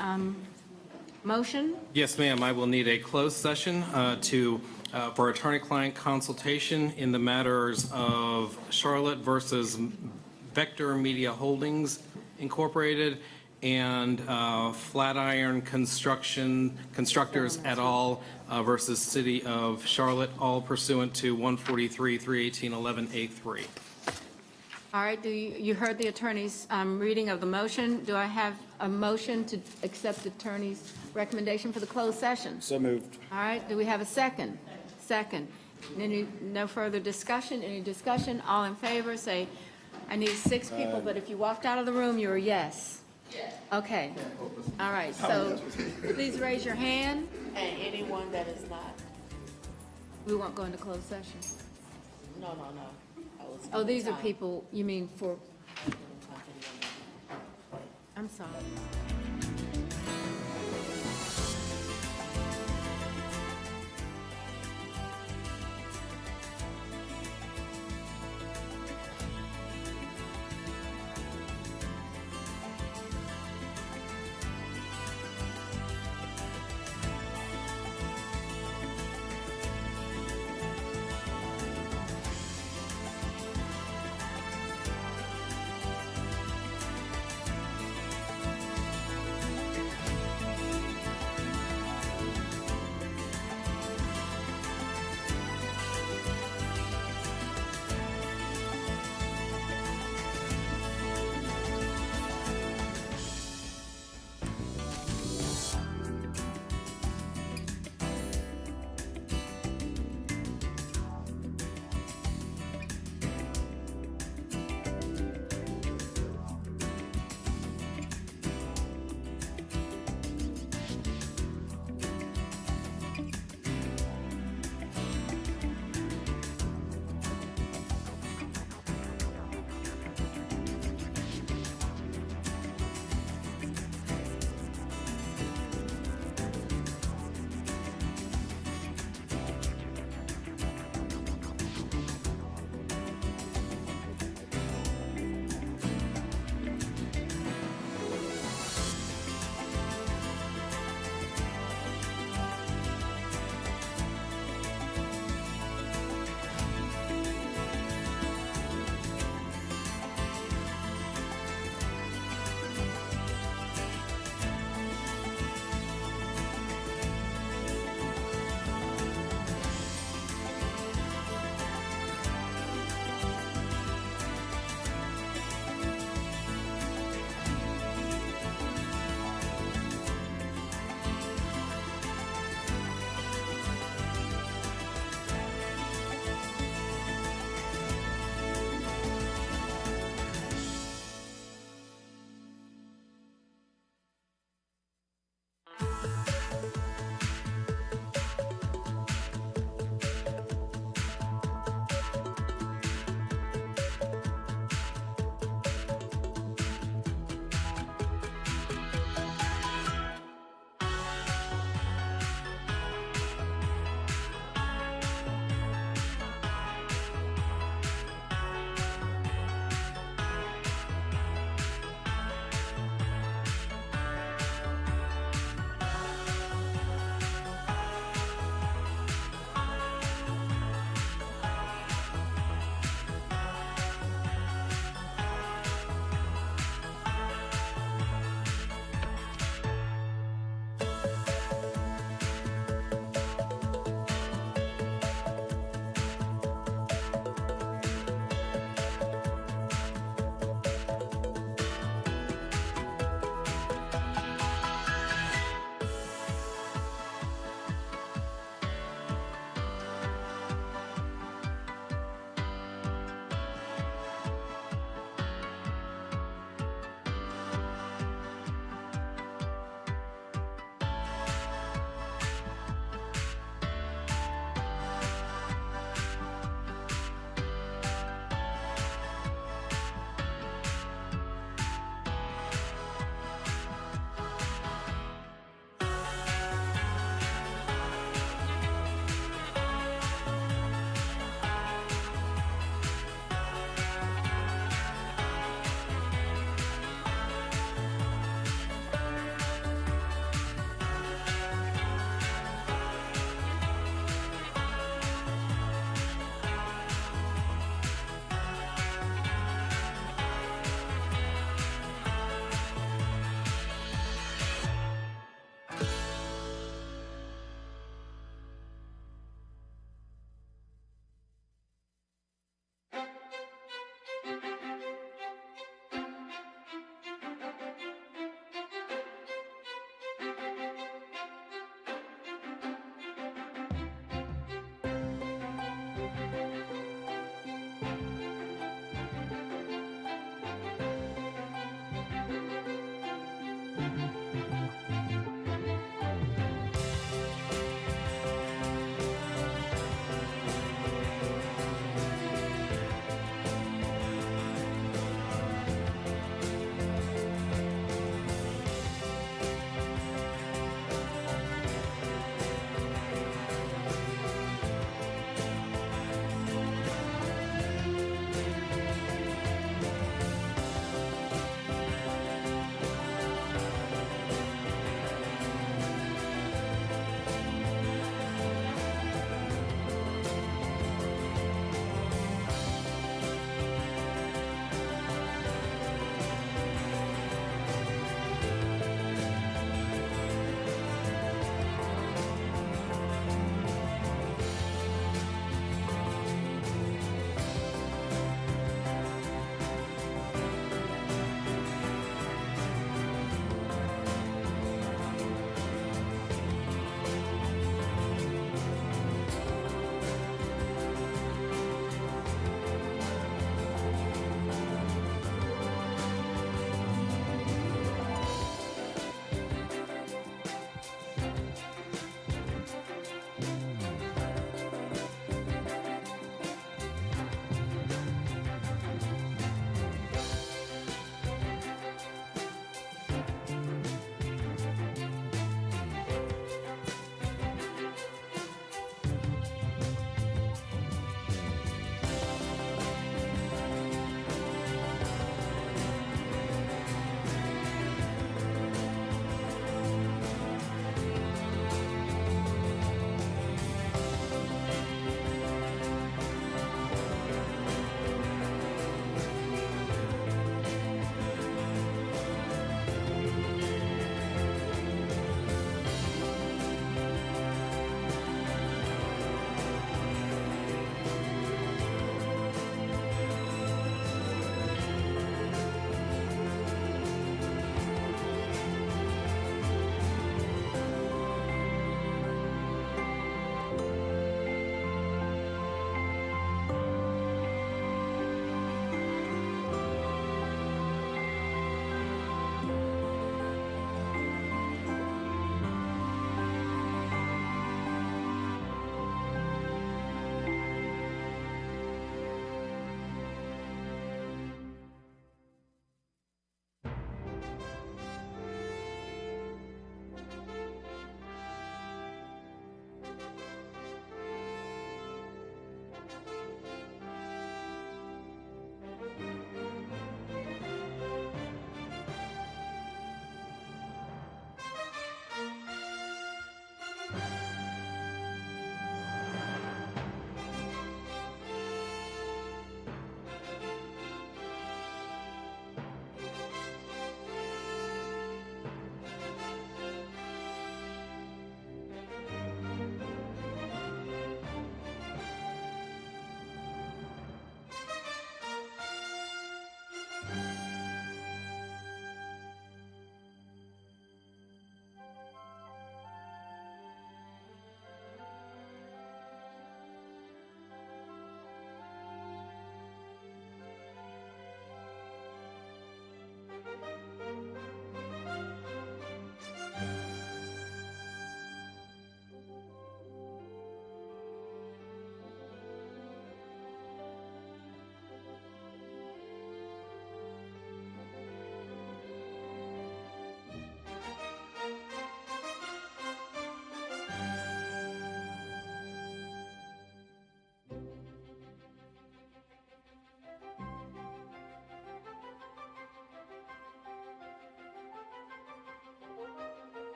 motion? Yes, ma'am. I will need a closed session for attorney-client consultation in the matters of Charlotte versus Vector Media Holdings Incorporated and Flatiron Constructors et al. Versus City of Charlotte, all pursuant to 143-318-11A3. All right, you heard the attorney's reading of the motion. Do I have a motion to accept the attorney's recommendation for the closed session? So moved. All right, do we have a second? Second. No further discussion? Any discussion? All in favor, say, I need 6 people, but if you walked out of the room, you're a yes. Okay. All right, so please raise your hand. And anyone that is not? We won't go into closed session. No. Oh, these are people, you mean for, I'm sorry.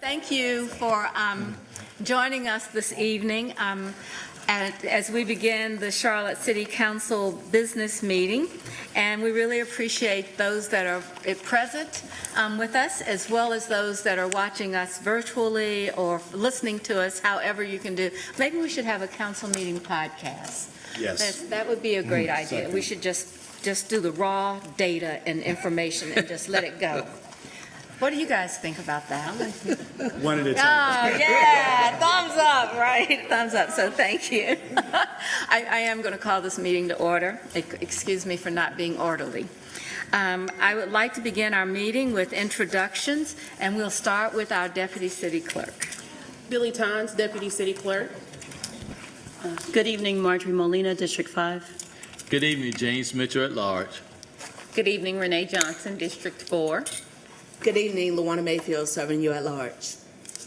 Thank you for joining us this evening as we begin the Charlotte City Council business meeting. And we really appreciate those that are present with us, as well as those that are watching us virtually or listening to us, however you can do. Maybe we should have a council meeting podcast. Yes. That would be a great idea. We should just do the raw data and information and just let it go. What do you guys think about that? One at a time. Oh, yeah, thumbs up, right? Thumbs up, so thank you. I am going to call this meeting to order. Excuse me for not being orderly. I would like to begin our meeting with introductions, and we'll start with our Deputy City Clerk. Billy Tons, Deputy City Clerk. Good evening, Marjorie Molina, District 5. Good evening, James Mitchell at large. Good evening, Renee Johnson, District 4. Good evening, Luana Mayfield, serving you at large.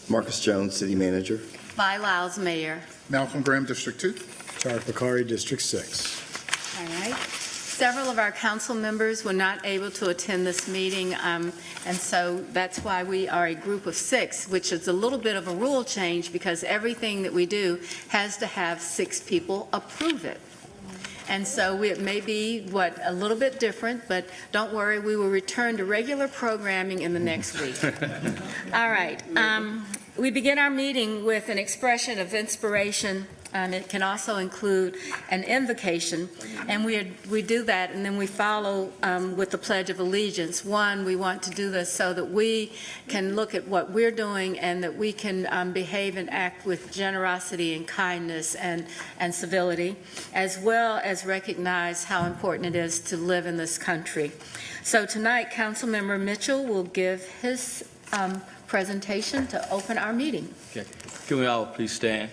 Marcus Jones, City Manager. Vi Lyles, Mayor. Malcolm Graham, District 2. Tarek Bakari, District 6. All right. Several of our council members were not able to attend this meeting, and so that's why we are a group of 6, which is a little bit of a rule change because everything that we do has to have 6 people approve it. And so it may be, a little bit different, but don't worry, we will return to regular programming in the next week. All right. We begin our meeting with an expression of inspiration. It can also include an invocation, and we do that, and then we follow with the Pledge of Allegiance. One, we want to do this so that we can look at what we're doing and that we can behave and act with generosity and kindness and civility, as well as recognize how important it is to live in this country. So tonight, Councilmember Mitchell will give his presentation to open our meeting. Okay. Can we all please stand?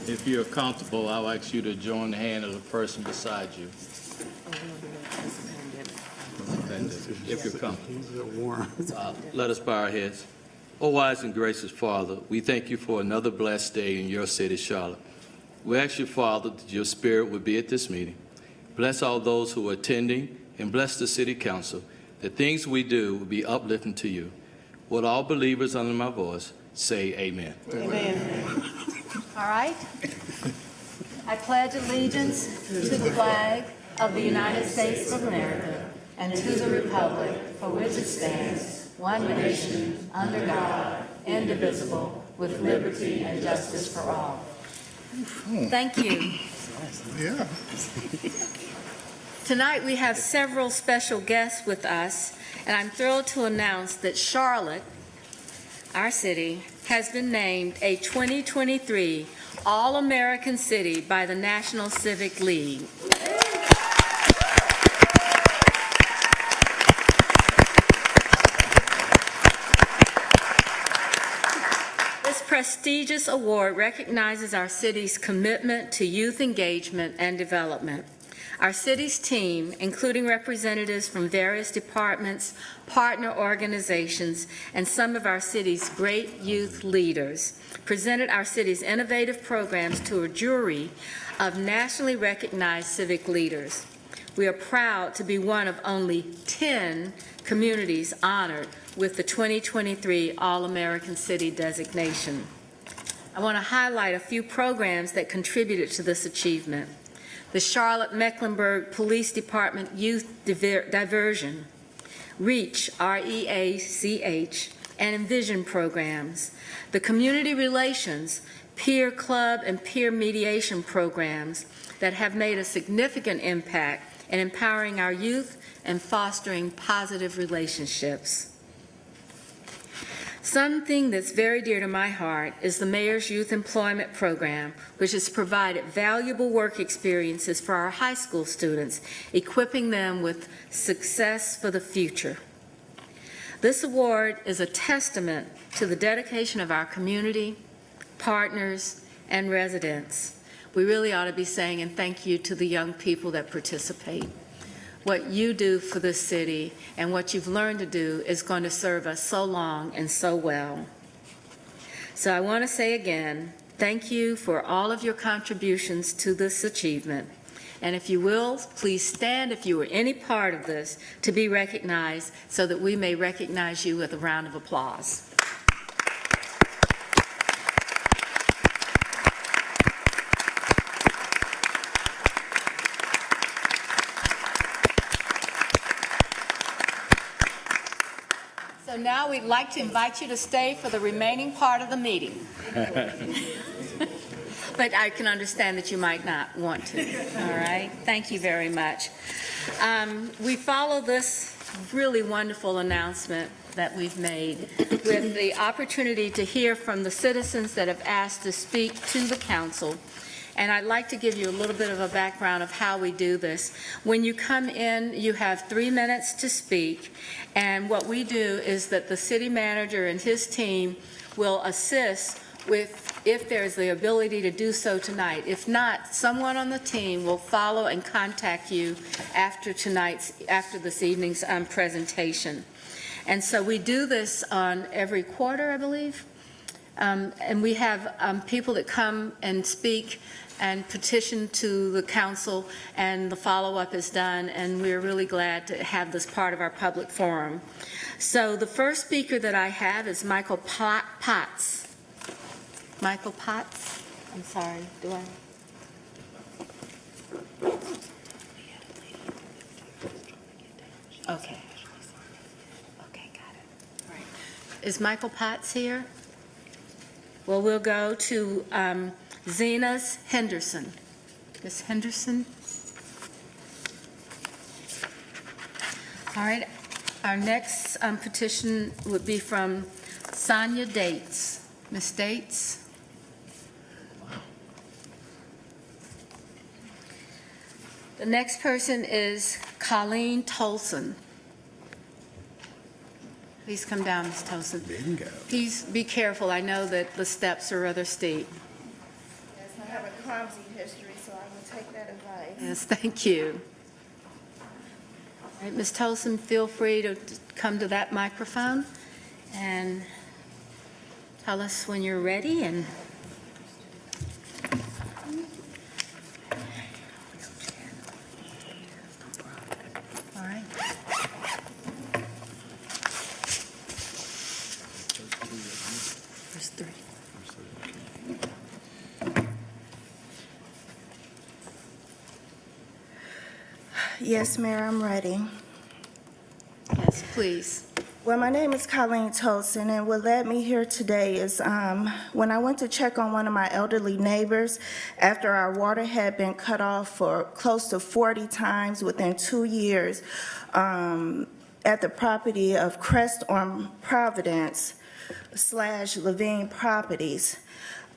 If you're comfortable, I'll ask you to join the hand of the person beside you. If you're comfortable. Let us bow our heads. Oh, wise and gracious Father, we thank you for another blessed day in your city, Charlotte. We ask you, Father, that your spirit would be at this meeting. Bless all those who are attending and bless the city council. The things we do will be uplifting to you. Would all believers under my voice say amen? Amen. All right? I pledge allegiance to the flag of the United States of America and to the republic for which it stands, one nation, under God, indivisible, with liberty and justice for all. Thank you. Yeah. Tonight we have several special guests with us, and I'm thrilled to announce that Charlotte, our city, has been named a 2023 All-American City by the National Civic League. This prestigious award recognizes our city's commitment to youth engagement and development. Our city's team, including representatives from various departments, partner organizations, and some of our city's great youth leaders, presented our city's innovative programs to a jury of nationally recognized civic leaders. We are proud to be one of only 10 communities honored with the 2023 All-American City designation. I want to highlight a few programs that contributed to this achievement. The Charlotte-Mecklenburg Police Department Youth Diversion, REACH, R-E-A-C-H, and Envision programs, the Community Relations, Peer Club, and Peer Mediation programs that have made a significant impact in empowering our youth and fostering positive relationships. Something that's very dear to my heart is the Mayor's Youth Employment Program, which has provided valuable work experiences for our high school students, equipping them with success for the future. This award is a testament to the dedication of our community, partners, and residents. We really ought to be saying and thank you to the young people that participate. What you do for this city and what you've learned to do is going to serve us so long and so well. So I want to say again, thank you for all of your contributions to this achievement. And if you will, please stand if you were any part of this to be recognized so that we may recognize you with a round of applause. So now we'd like to invite you to stay for the remaining part of the meeting. But I can understand that you might not want to, all right? Thank you very much. We follow this really wonderful announcement that we've made with the opportunity to hear from the citizens that have asked to speak to the council. And I'd like to give you a little bit of a background of how we do this. When you come in, you have 3 minutes to speak, and what we do is that the city manager and his team will assist with if there's the ability to do so tonight. If not, someone on the team will follow and contact you after this evening's presentation. And so we do this on every quarter, I believe. And we have people that come and speak and petition to the council, and the follow-up is done, and we're really glad to have this part of our public forum. So the first speaker that I have is Michael Potts. Michael Potts? I'm sorry, do I? Okay. Okay, got it. All right. Is Michael Potts here? Well, we'll go to Zenas Henderson. Ms. Henderson? All right. Our next petition would be from Sonia Dates. Ms. Dates? The next person is Colleen Tolson. Please come down, Ms. Tolson. Bingo. Please be careful. I know that the steps are rather steep. Yes, I have a clumsy history, so I will take that advice. Yes, thank you. All right, Ms. Tolson, feel free to come to that microphone and tell us when you're ready. And all right. There's 3. Yes, Mayor, I'm ready. Yes, please. Well, my name is Colleen Tolson, and what led me here today is when I went to check on one of my elderly neighbors after our water had been cut off for close to 40 times within 2 years at the property of Crest on Providence / Levine Properties.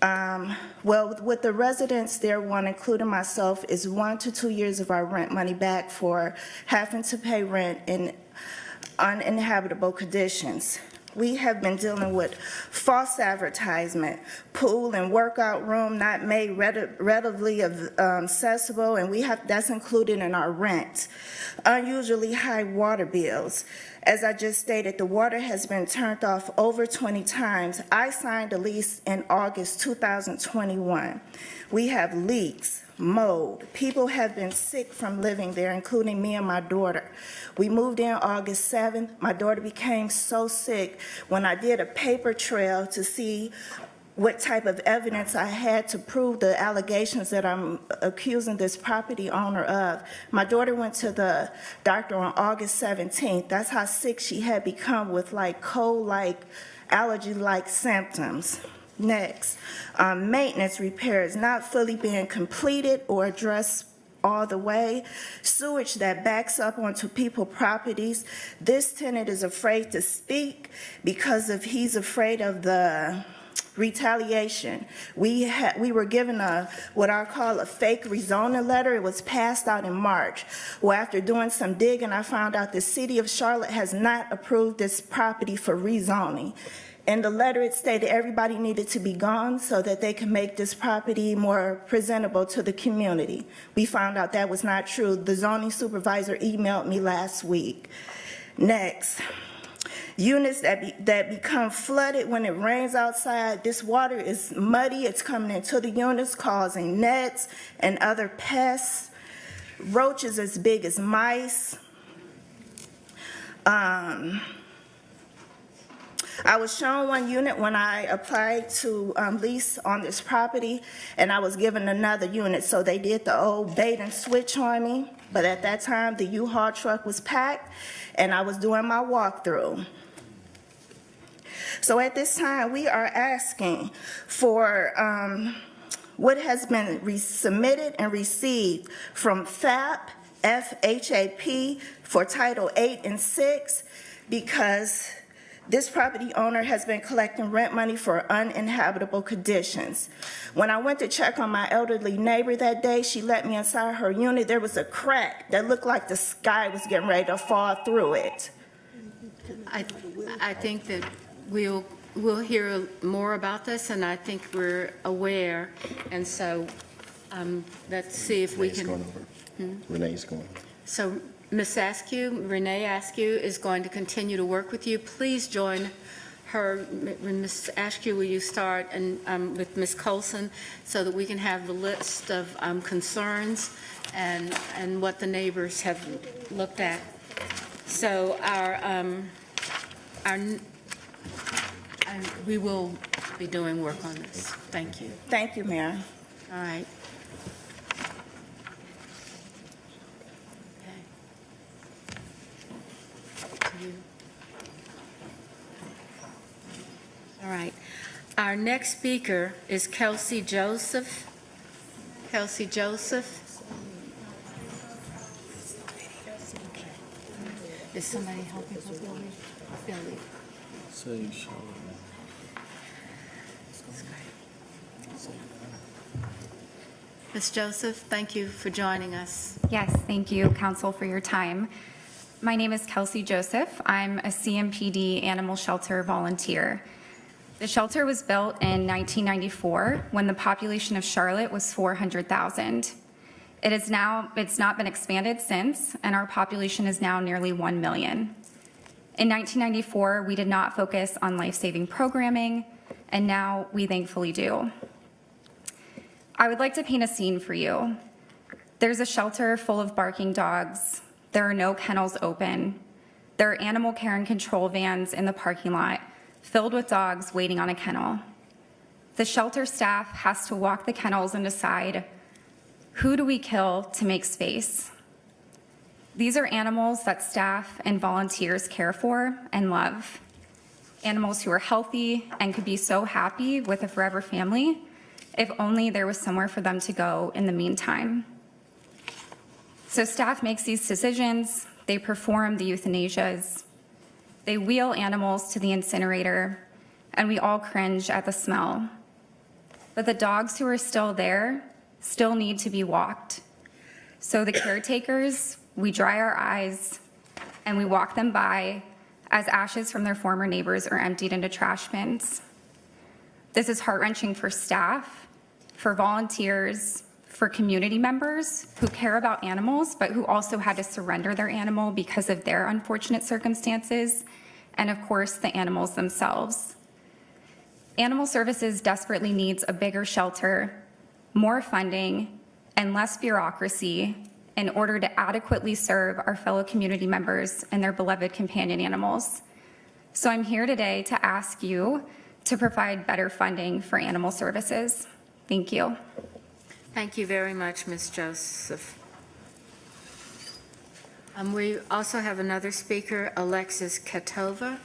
Well, with the residents there, one, including myself, is 1 to 2 years of our rent money back for having to pay rent in uninhabitable conditions. We have been dealing with false advertisement, pool and workout room not made readily accessible, and that's included in our rent. Unusually high water bills. As I just stated, the water has been turned off over 20 times. I signed a lease in August 2021. We have leaks, mold. People have been sick from living there, including me and my daughter. We moved in August 7th. My daughter became so sick when I did a paper trail to see what type of evidence I had to prove the allegations that I'm accusing this property owner of. My daughter went to the doctor on August 17th. That's how sick she had become, with like cold-like, allergy-like symptoms. Next, maintenance repairs not fully being completed or addressed all the way. Sewage that backs up onto people's properties. This tenant is afraid to speak because he's afraid of the retaliation. We were given what I call a fake rezoning letter. It was passed out in March. Well, after doing some digging, I found out the city of Charlotte has not approved this property for rezoning. In the letter, it stated everybody needed to be gone so that they can make this property more presentable to the community. We found out that was not true. The zoning supervisor emailed me last week. Next, units that become flooded when it rains outside. This water is muddy. It's coming into the units, causing gnats and other pests. roaches as big as mice. I was shown one unit when I applied to lease on this property, and I was given another unit. So they did the old bait and switch on me, but at that time, the U-Haul truck was packed, and I was doing my walkthrough. So at this time, we are asking for what has been submitted and received from FAP, FHAP for Title 8 and 6, because this property owner has been collecting rent money for uninhabitable conditions. When I went to check on my elderly neighbor that day, she let me inside her unit. There was a crack that looked like the sky was getting ready to fall through it. I think that we'll hear more about this, and I think we're aware. And so let's see if we Renee's can. going over. Renee's going. So Ms. Askew, Renee Askew is going to continue to work with you. Please join her. Ms. Askew, will you start with Ms. Colson so that we can have the list of concerns and what the neighbors have looked at. So we will be doing work on this. Thank you. Thank you, Mayor. All right. All right. Our next speaker is Kelsey Joseph. Kelsey Joseph. Is somebody helping with Billy? Ms. Joseph, thank you for joining us. Yes, thank you, Council, for your time. My name is Kelsey Joseph. I'm a CMPD animal shelter volunteer. The shelter was built in 1994 when the population of Charlotte was 400,000. It's not been expanded since, and our population is now nearly 1 million. In 1994, we did not focus on life-saving programming, and now we thankfully do. I would like to paint a scene for you. There's a shelter full of barking dogs. There are no kennels open. There are animal care and control vans in the parking lot filled with dogs waiting on a kennel. The shelter staff has to walk the kennels and decide, who do we kill to make space? These are animals that staff and volunteers care for and love. Animals who are healthy and could be so happy with a forever family if only there was somewhere for them to go in the meantime. So staff makes these decisions, they perform the euthanasias, they wheel animals to the incinerator, and we all cringe at the smell. But the dogs who are still there still need to be walked. So the caretakers, we dry our eyes and we walk them by as ashes from their former neighbors are emptied into trash bins. This is heart-wrenching for staff, for volunteers, for community members who care about animals, but who also had to surrender their animal because of their unfortunate circumstances, and of course, the animals themselves. Animal Services desperately needs a bigger shelter, more funding, and less bureaucracy in order to adequately serve our fellow community members and their beloved companion animals. So I'm here today to ask you to provide better funding for Animal Services. Thank you. Thank you very much, Ms. Joseph. We also have another speaker, Alexis Katova.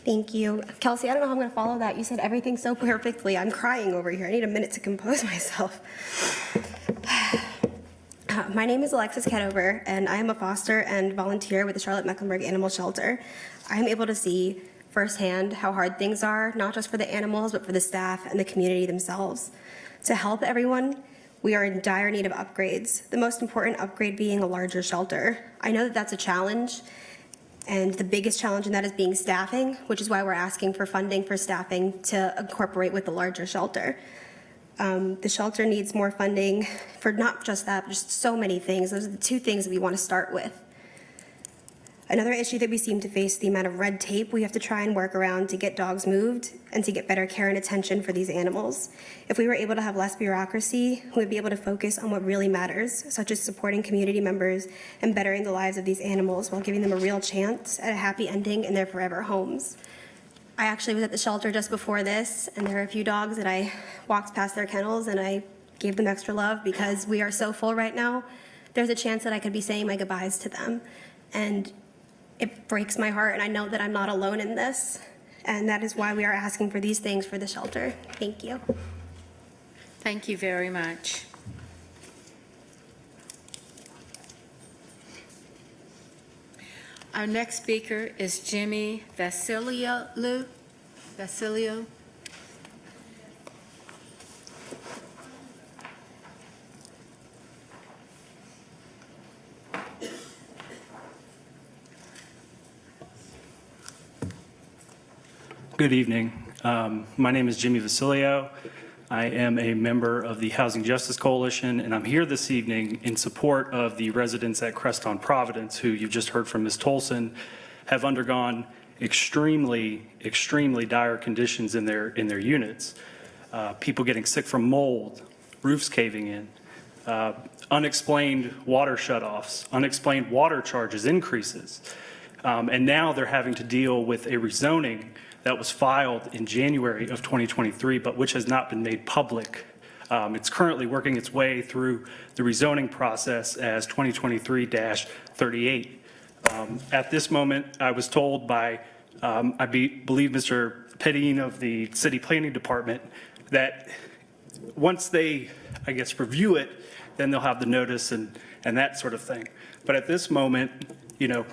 Thank you. Kelsey, I don't know how I'm going to follow that. You said everything so perfectly. I'm crying over here. I need a minute to compose myself. My name is Alexis Ketover, and I am a foster and volunteer with the Charlotte-Mecklenburg Animal Shelter. I am able to see firsthand how hard things are, not just for the animals, but for the staff and the community themselves. To help everyone, we are in dire need of upgrades, the most important upgrade being a larger shelter. I know that that's a challenge, And the biggest challenge in that is being staffing, which is why we're asking for funding for staffing to incorporate with the larger shelter. The shelter needs more funding for not just that, but just so many things. Those are the two things that we want to start with. Another issue that we seem to face is the amount of red tape we have to try and work around to get dogs moved and to get better care and attention for these animals. If we were able to have less bureaucracy, we would be able to focus on what really matters, such as supporting community members and bettering the lives of these animals while giving them a real chance at a happy ending in their forever homes. I actually was at the shelter just before this, and there are a few dogs that I walked past their kennels and I gave them extra love because we are so full right now. There's a chance that I could be saying my goodbyes to them. And it breaks my heart, and I know that I'm not alone in this, and that is why we are asking for these things for the shelter. Thank you. Thank you very much. Our next speaker is Jimmy Vasilio. Good evening. My name is Jimmy Vasilio. I am a member of the Housing Justice Coalition, and I'm here this evening in support of the residents at Creston Providence, who you've just heard from Ms. Tolson, have undergone extremely dire conditions in their units. People getting sick from mold, roofs caving in, unexplained water shutoffs, unexplained water charges increases, and now they're having to deal with a rezoning that was filed in January of 2023, but which has not been made public. It's currently working its way through the rezoning process as 2023-38. At this moment, I was told by, believe Mr. Pedine of the City Planning Department, that once they, I guess, review it, then they'll have the notice and that sort of thing. But at this moment, you know,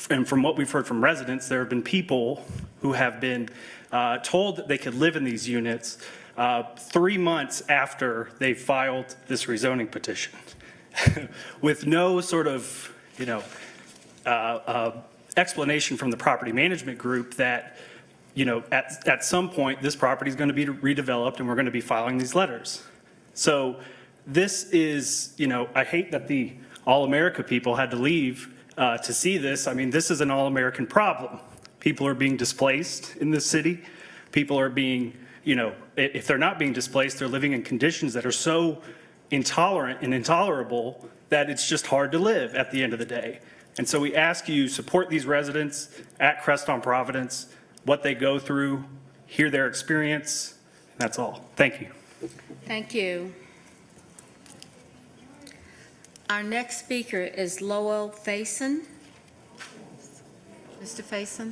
and from what we've heard from residents, there have been people who have been told that they could live in these units 3 months after they filed this rezoning petition with no sort of, you know, explanation from the property management group that, you know, at some point this property is going to be redeveloped and we're going to be filing these letters. So this is, you know, I hate that the All-America people had to leave to see this. I mean, this is an all-American problem. People are being displaced in this city. People are being, you know, if they're not being displaced, they're living in conditions that are so intolerant and intolerable that it's just hard to live at the end of the day. And so we ask you support these residents at Creston Providence, what they go through, hear their experience. That's all. Thank you. Thank you. Our next speaker is Lowell Faison. Mr. Faison.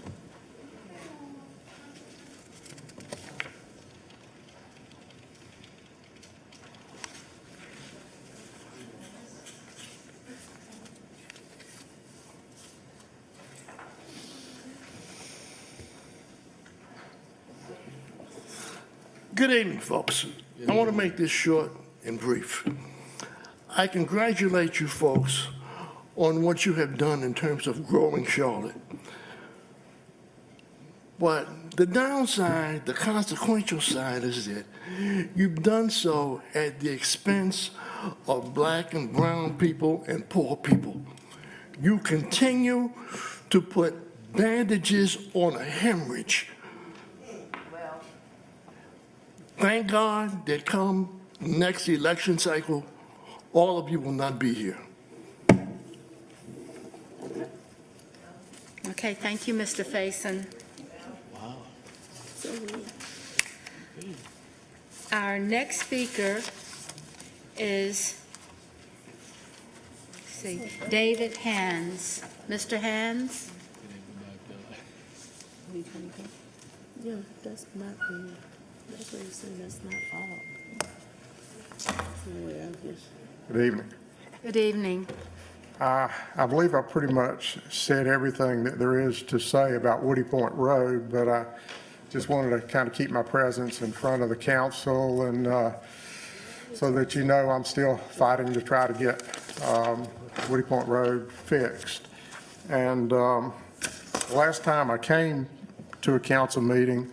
Good evening, folks. I want to make this short and brief. I congratulate you folks on what you have done in terms of growing Charlotte. But the downside, the consequential side is that you've done so at the expense of black and brown people and poor people. You continue to put bandages on a hemorrhage. Thank God that come next election cycle, all of you will not be here. Okay, thank you, Mr. Faison. Wow. Our next speaker is, let's see, David Hands. Mr. Hands? Yeah, that's not the, that's what you're saying, that's not all. Good evening. Good evening. I believe I pretty much said everything that there is to say about Woody Point Road, but I just wanted to kind of keep my presence in front of the council and so that you know I'm still fighting to try to get Woody Point Road fixed. And the last time I came to a council meeting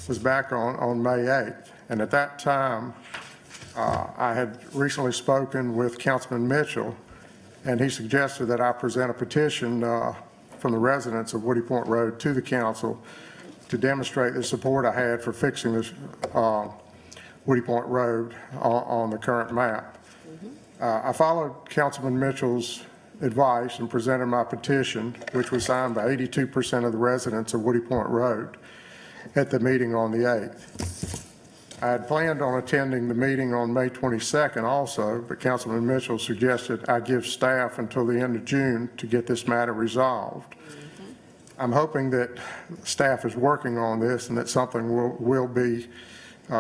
was back on May 8th. And at that time, I had recently spoken with Councilman Mitchell, and he suggested that I present a petition from the residents of Woody Point Road to the council to demonstrate the support I had for fixing this Woody Point Road on the current map. I followed Councilman Mitchell's advice and presented my petition, which was signed by 82% of the residents of Woody Point Road at the meeting on the 8th. I had planned on attending the meeting on May 22nd also, but Councilman Mitchell suggested I give staff until the end of June to get this matter resolved. I'm hoping that staff is working on this and that something will be,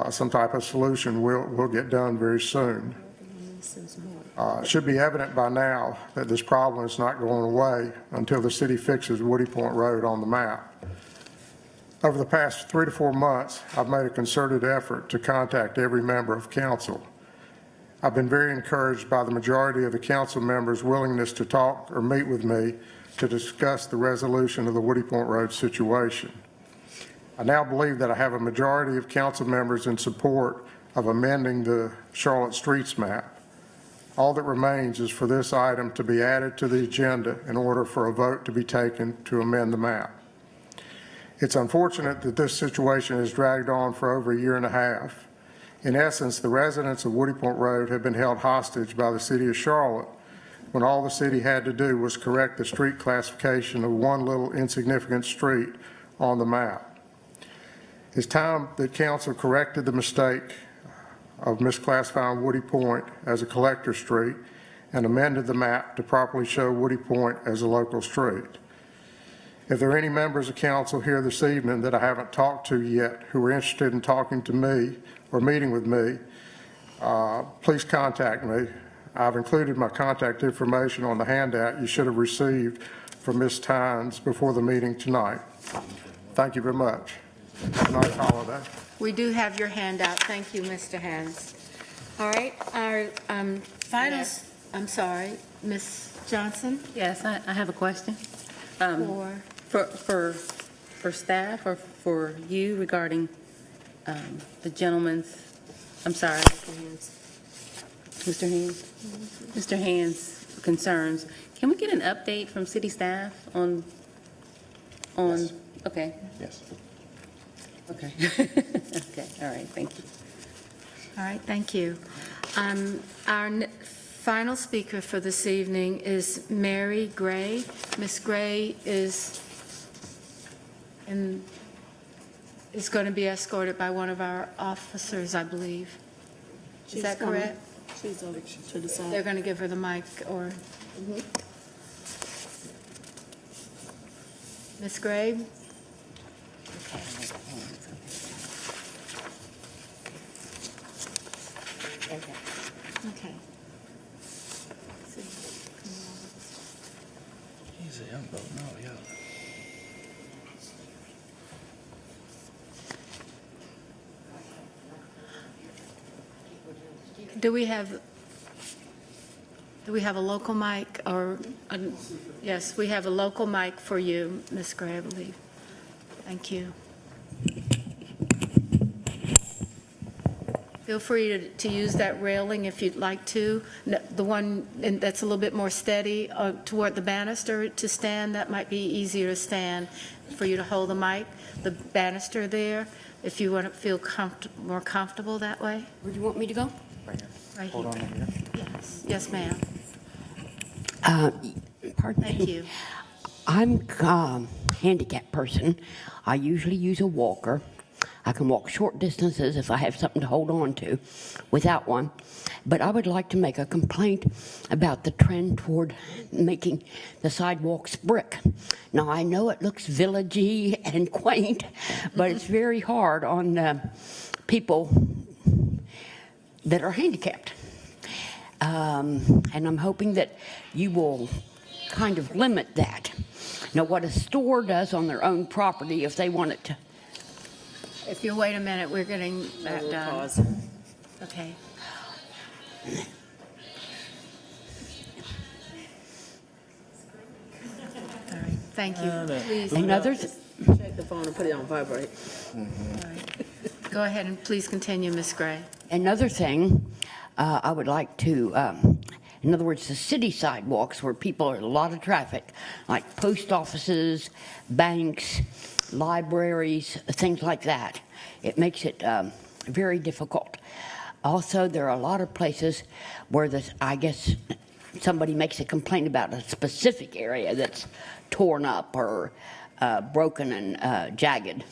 some type of solution will get done very soon. It should be evident by now that this problem is not going away until the city fixes Woody Point Road on the map. Over the past 3 to 4 months, I've made a concerted effort to contact every member of council. I've been very encouraged by the majority of the council members' willingness to talk or meet with me to discuss the resolution of the Woody Point Road situation. I now believe that I have a majority of council members in support of amending the Charlotte Streets map. All that remains is for this item to be added to the agenda in order for a vote to be taken to amend the map. It's unfortunate that this situation has dragged on for over 1.5 years. In essence, the residents of Woody Point Road have been held hostage by the city of Charlotte when all the city had to do was correct the street classification of one little insignificant street on the map. It's time that council corrected the mistake of misclassifying Woody Point as a collector street and amended the map to properly show Woody Point as a local street. If there are any members of council here this evening that I haven't talked to yet who are interested in talking to me or meeting with me, please contact me. I've included my contact information on the handout you should have received from Ms. Tynes before the meeting tonight. Thank you very much. Have a nice holiday. We do have your handout. Thank you, Mr. Hans. All right, our finals, I'm sorry, Ms. Johnson? Yes, I have a question. For staff or for you regarding the gentleman's, I'm sorry, Mr. Hans' concerns. Can we get an update from city staff on, Yes. okay, Yes. okay. Okay, all right, thank you. All right, thank you. Our final speaker for this evening is Mary Gray. Ms. Gray is going to be escorted by one of our officers, I believe. Is that correct? She's over to the side. They're going to give her the mic, or? Ms. Gray? Okay. Easy, I'm voting no, yeah. Do we have a local mic, or, yes, we have a local mic for you, Ms. Gray, I believe. Thank you. Feel free to use that railing if you'd like to. The one that's a little bit more steady toward the banister to stand, that might be easier to stand for you to hold the mic. The banister there, if you want to feel more comfortable that way. Where do you want me to go? Right here. Right Hold on here. over here. Yes, yes, ma'am. Pardon Thank me. you. I'm a handicapped person. I usually use a walker. I can walk short distances if I have something to hold on to without one. But I would like to make a complaint about the trend toward making the sidewalks brick. Now, I know it looks villagey and quaint, but it's very hard on people that are handicapped. And I'm hoping that you will kind of limit that. Now, what a store does on their own property, if they want it to. If you'll wait a minute, we're getting that done. Pause. Okay. All right. Thank you. Please, Another, Check the phone and put it on vibrate. go ahead and please continue, Ms. Gray. Another thing, I would like to, in other words, the city sidewalks where people are a lot of traffic, like post offices, banks, libraries, things like that. It makes it very difficult. Also, there are a lot of places where I guess somebody makes a complaint about a specific area that's torn up or broken and jagged.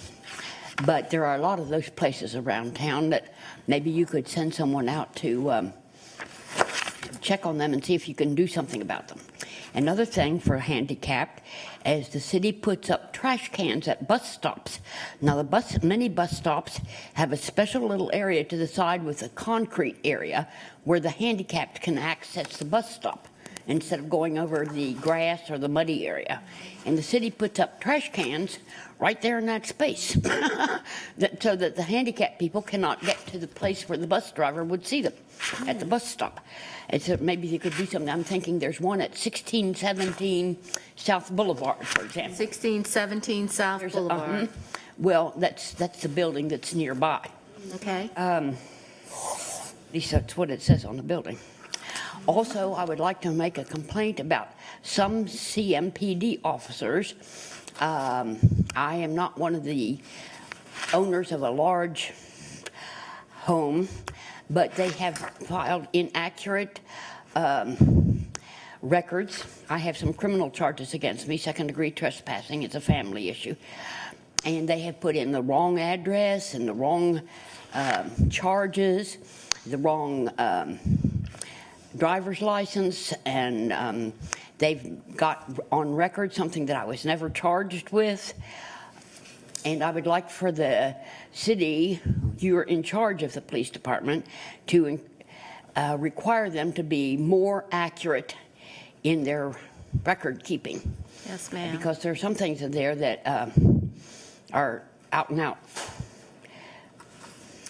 But there are a lot of those places around town that maybe you could send someone out to check on them and see if you can do something about them. Another thing for handicapped is the city puts up trash cans at bus stops. Now, many bus stops have a special little area to the side with a concrete area where the handicapped can access the bus stop instead of going over the grass or the muddy area. And the city puts up trash cans right there in that space so that the handicapped people cannot get to the place where the bus driver would see them at the bus stop. And so maybe they could do something. I'm thinking there's one at 1617 South Boulevard, for example. 1617 South Boulevard. Well, that's the building that's nearby. Okay. At least that's what it says on the building. Also, I would like to make a complaint about some CMPD officers. I am not one of the owners of a large home, but they have filed inaccurate records. I have some criminal charges against me, second-degree trespassing. It's a family issue. And they have put in the wrong address and the wrong charges, the wrong driver's license, and they've got on record something that I was never charged with. And I would like for the city, you're in charge of the police department, to require them to be more accurate in their record keeping. Yes, ma'am. Because there are some things in there that are out and out.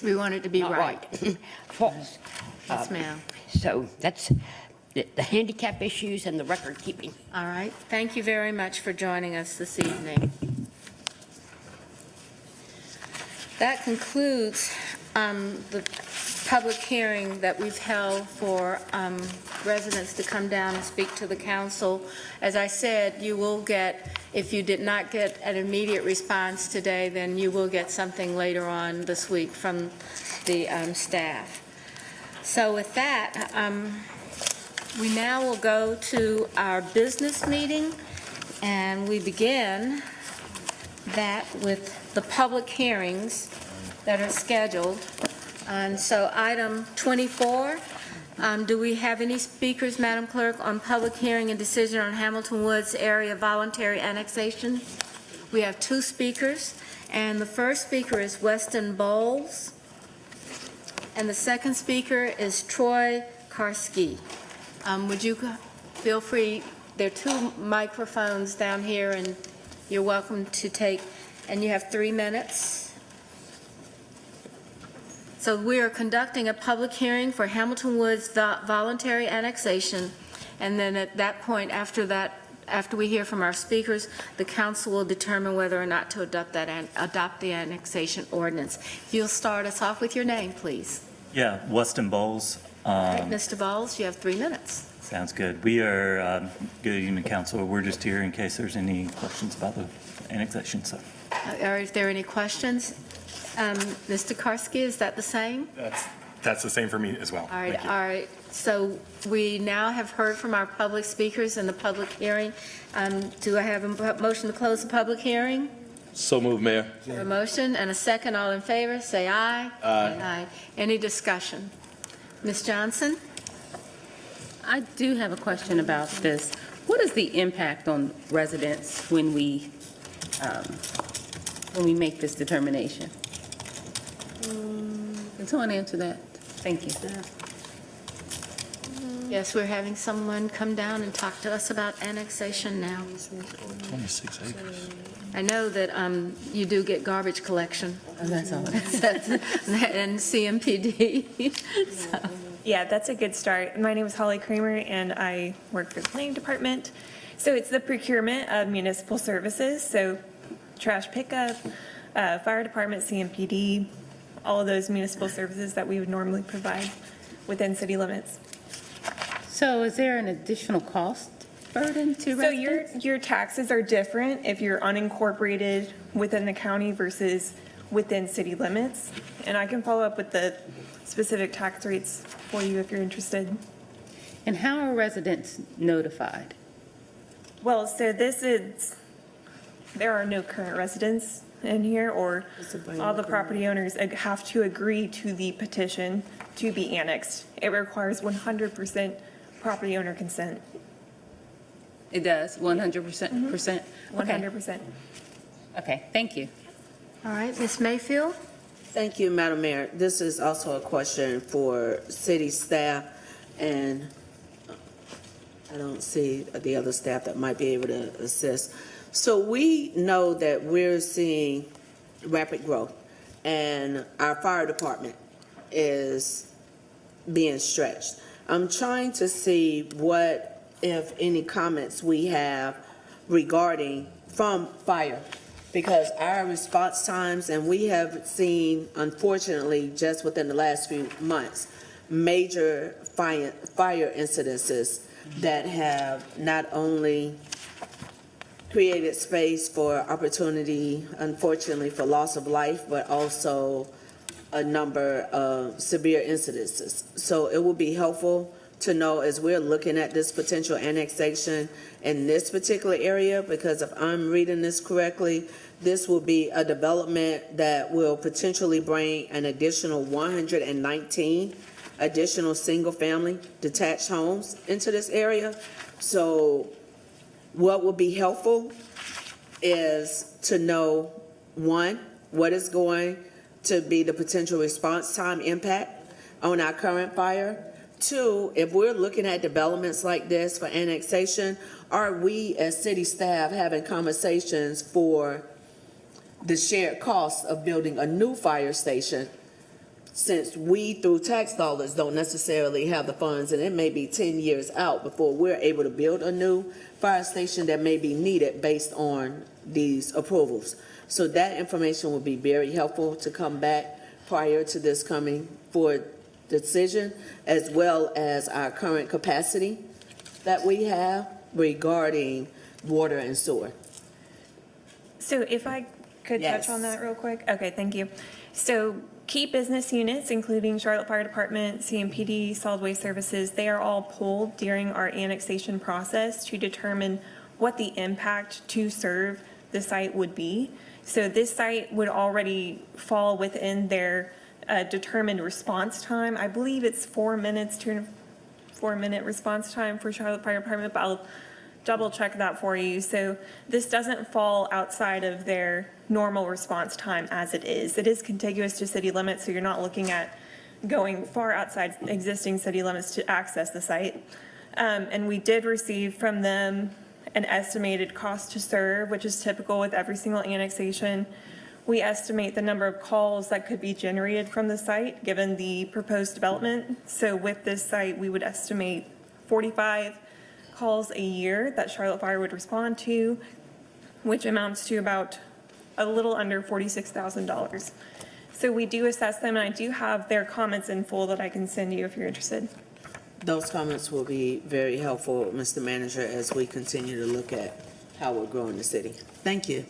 We want it to be Not right. False. Yes, ma'am. So that's the handicap issues and the record keeping. All right. Thank you very much for joining us this evening. That concludes the public hearing that we've held for residents to come down and speak to the council. As I said, you will get, if you did not get an immediate response today, then you will get something later on this week from the staff. So with that, we now will go to our business meeting, and we begin that with the public hearings that are scheduled. And so item 24, do we have any speakers, Madam Clerk, on public hearing and decision on Hamilton Woods area voluntary annexation? We have 2 speakers, and the first speaker is Weston Bowles, and the second speaker is Troy Karski. Would you feel free, there are 2 microphones down here, and you're welcome to take, and you have 3 minutes. So we are conducting a public hearing for Hamilton Woods voluntary annexation, and then at that point, after we hear from our speakers, the council will determine whether or not to adopt the annexation ordinance. If you'll start us off with your name, please. Yeah, Weston Bowles. All right, Mr. Bowles, you have 3 minutes. Sounds good. We are, good evening, council. We're just here in case there's any questions about the annexation. So, Are there any questions? Mr. Karski, is that the same? That's the same for me as well. All right, Thank you. all right. So we now have heard from our public speakers in the public hearing. Do I have a motion to close the public hearing? So moved, Mayor. A motion and a second. All in favor, say aye. Aye. Any discussion? Ms. Johnson? I do have a question about this. What is the impact on residents when we make this determination? Can someone answer that? Thank you. Yes, we're having someone come down and talk to us about annexation now. 26 acres. I know that you do get garbage collection. That's all. And CMPD. So. Yeah, that's a good start. My name is Holly Kramer, and I work for the planning department. So it's the procurement of municipal services, so trash pickup, fire department, CMPD, all of those municipal services that we would normally provide within city limits. So is there an additional cost burden to So residents? your taxes are different if you're unincorporated within the county versus within city limits. And I can follow up with the specific tax rates for you if you're interested. And how are residents notified? Well, so there are no current residents in here, or all the property owners have to agree to the petition to be annexed. It requires 100% property owner consent. It does, 100%? 100%. Okay, thank you. All right, Ms. Mayfield? Thank you, Madam Mayor. This is also a question for city staff, and I don't see the other staff that might be able to assist. So we know that we're seeing rapid growth, and our fire department is being stretched. I'm trying to see what, if any, comments we have regarding from fire, because our response times, and we have seen, unfortunately, just within the last few months, major fire incidences that have not only created space for opportunity, unfortunately, for loss of life, but also a number of severe incidences. So it would be helpful to know, as we're looking at this potential annexation in this particular area, because if I'm reading this correctly, this will be a development that will potentially bring an additional 119 additional single-family detached homes into this area. So what would be helpful is to know, one, what is going to be the potential response time impact on our current fire. Two, if we're looking at developments like this for annexation, are we as city staff having conversations for the shared costs of building a new fire station, since we, through tax dollars, don't necessarily have the funds, and it may be 10 years out before we're able to build a new fire station that may be needed based on these approvals. So that information will be very helpful to come back prior to this coming for decision, as well as our current capacity that we have regarding water and sewer. So if I could touch on that real quick? Okay, thank you. So key business units, including Charlotte Fire Department, CMPD, Solid Waste Services, they are all pulled during our annexation process to determine what the impact to serve the site would be. So this site would already fall within their determined response time. I believe it's 4 minutes to 4-minute response time for Charlotte Fire Department, but I'll double check that for you. So this doesn't fall outside of their normal response time as it is. It is contiguous to city limits, so you're not looking at going far outside existing city limits to access the site. And we did receive from them an estimated cost to serve, which is typical with every single annexation. We estimate the number of calls that could be generated from the site, given the proposed development. So with this site, we would estimate 45 calls a year that Charlotte Fire would respond to, which amounts to about a little under $46,000. So we do assess them, and I do have their comments in full that I can send you if you're interested. Those comments will be very helpful, Mr. Manager, as we continue to look at how we're growing the city. Thank you.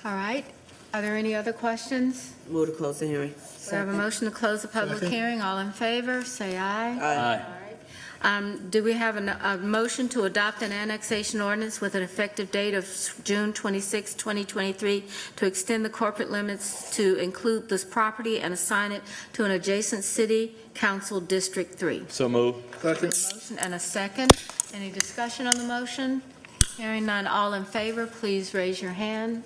All right. Are there any other questions? Move to close the hearing. So I have a motion to close the public hearing. All in favor, say aye. Aye. Do we have a motion to adopt an annexation ordinance with an effective date of June 26, 2023, to extend the corporate limits to include this property and assign it to an adjacent city council District 3? So move. Motion and a second. Any discussion on the motion? Hearing none, all in favor, please raise your hand.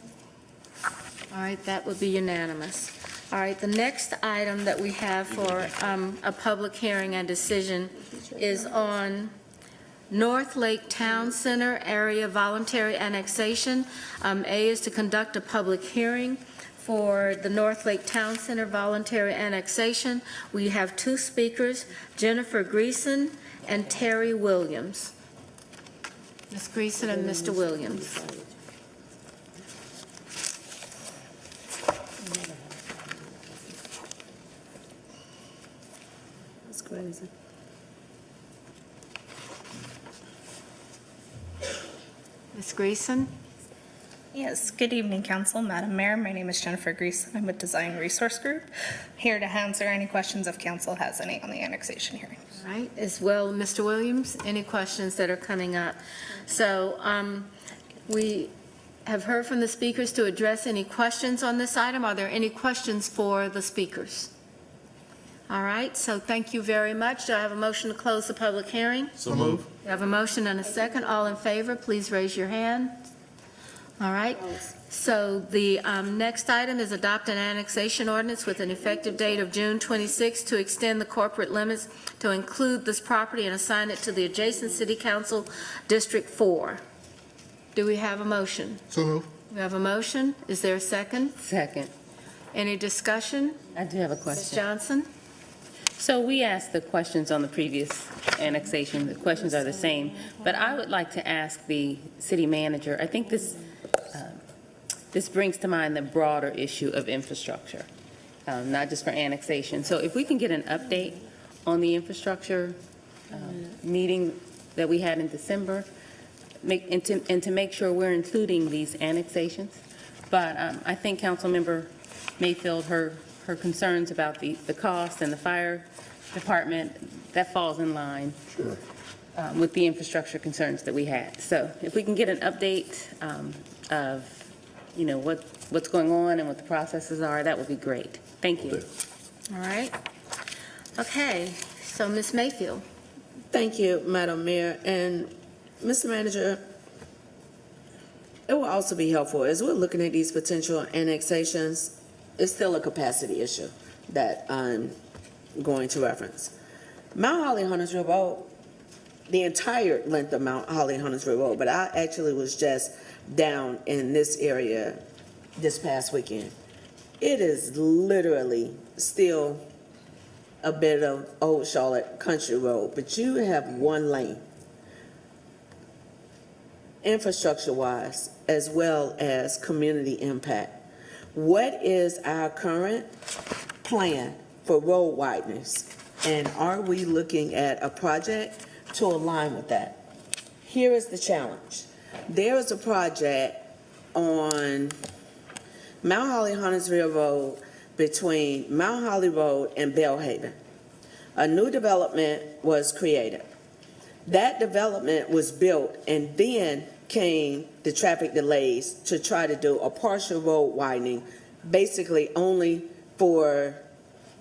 All right, that would be unanimous. All right, the next item that we have for a public hearing and decision is on North Lake Town Center area voluntary annexation. A is to conduct a public hearing for the North Lake Town Center voluntary annexation. We have two speakers, Jennifer Greason and Terry Williams. Ms. Greason and Mr. Williams. That's crazy. Ms. Greason? Yes, good evening, Council, Madam Mayor. My name is Jennifer Greason. I'm with Design Resource Group, here to answer any questions if Council has any on the annexation hearing. All right, as well, Mr. Williams, any questions that are coming up? So we have heard from the speakers to address any questions on this item. Are there any questions for the speakers? All right, so thank you very much. Do I have a motion to close the public hearing? So move. We have a motion and a second. All in favor, please raise your hand. All right, so the next item is adopt an annexation ordinance with an effective date of June 26 to extend the corporate limits to include this property and assign it to the adjacent City Council District 4. Do we have a motion? So move. We have a motion. Is there a second? Second. Any discussion? I do have a Ms. question. Johnson? So we asked the questions on the previous annexation. The questions are the same, but I would like to ask the city manager, I think this brings to mind the broader issue of infrastructure, not just for annexation. So if we can get an update on the infrastructure meeting that we had in December, and to make sure we're including these annexations. But I think Councilmember Mayfield, her concerns about the cost and the fire department, that falls in line with the infrastructure concerns that we had. So if we can get an update of, you know, what's going on and what the processes are, that would be great. Thank you. All right. Okay, so Ms. Mayfield. Thank you, Madam Mayor. And Mr. Manager, it will also be helpful as we're looking at these potential annexations. It's still a capacity issue that I'm going to reference. Mount Holly Huntersville Road, the entire length of Mount Holly Huntersville Road, but I actually was just down in this area this past weekend. It is literally still a bit of Old Charlotte Country Road, but you have one lane, infrastructure-wise, as well as community impact. What is our current plan for road wideners? And are we looking at a project to align with that? Here is the challenge. There is a project on Mount Holly Huntersville Road between Mount Holly Road and Bellhaven. A new development was created. That development was built, and then came the traffic delays to try to do a partial road widening, basically only for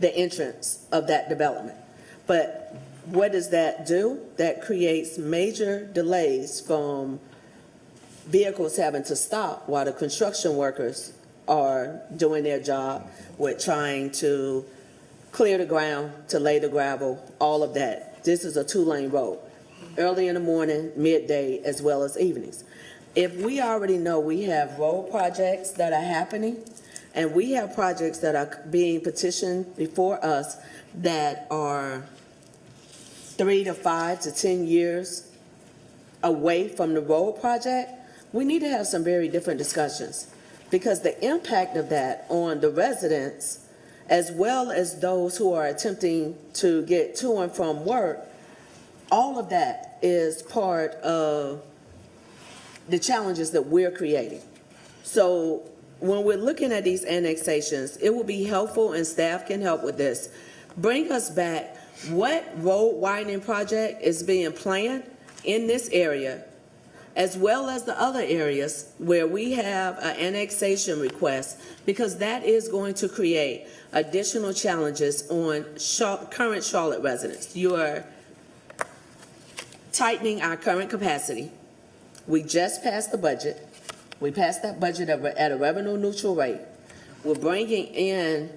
the entrance of that development. But what does that do? That creates major delays from vehicles having to stop while the construction workers are doing their job with trying to clear the ground, to lay the gravel, all of that. This is a two-lane road, early in the morning, midday, as well as evenings. If we already know we have road projects that are happening, and we have projects that are being petitioned before us that are 3 to 5 to 10 years away from the road project, we need to have some very different discussions, because the impact of that on the residents, as well as those who are attempting to get to and from work, all of that is part of the challenges that we're creating. So when we're looking at these annexations, it will be helpful, and staff can help with this. Bring us back what road widening project is being planned in this area, as well as the other areas where we have an annexation request, because that is going to create additional challenges on current Charlotte residents. You are tightening our current capacity. We just passed the budget. We passed that budget at a revenue neutral rate. We're bringing in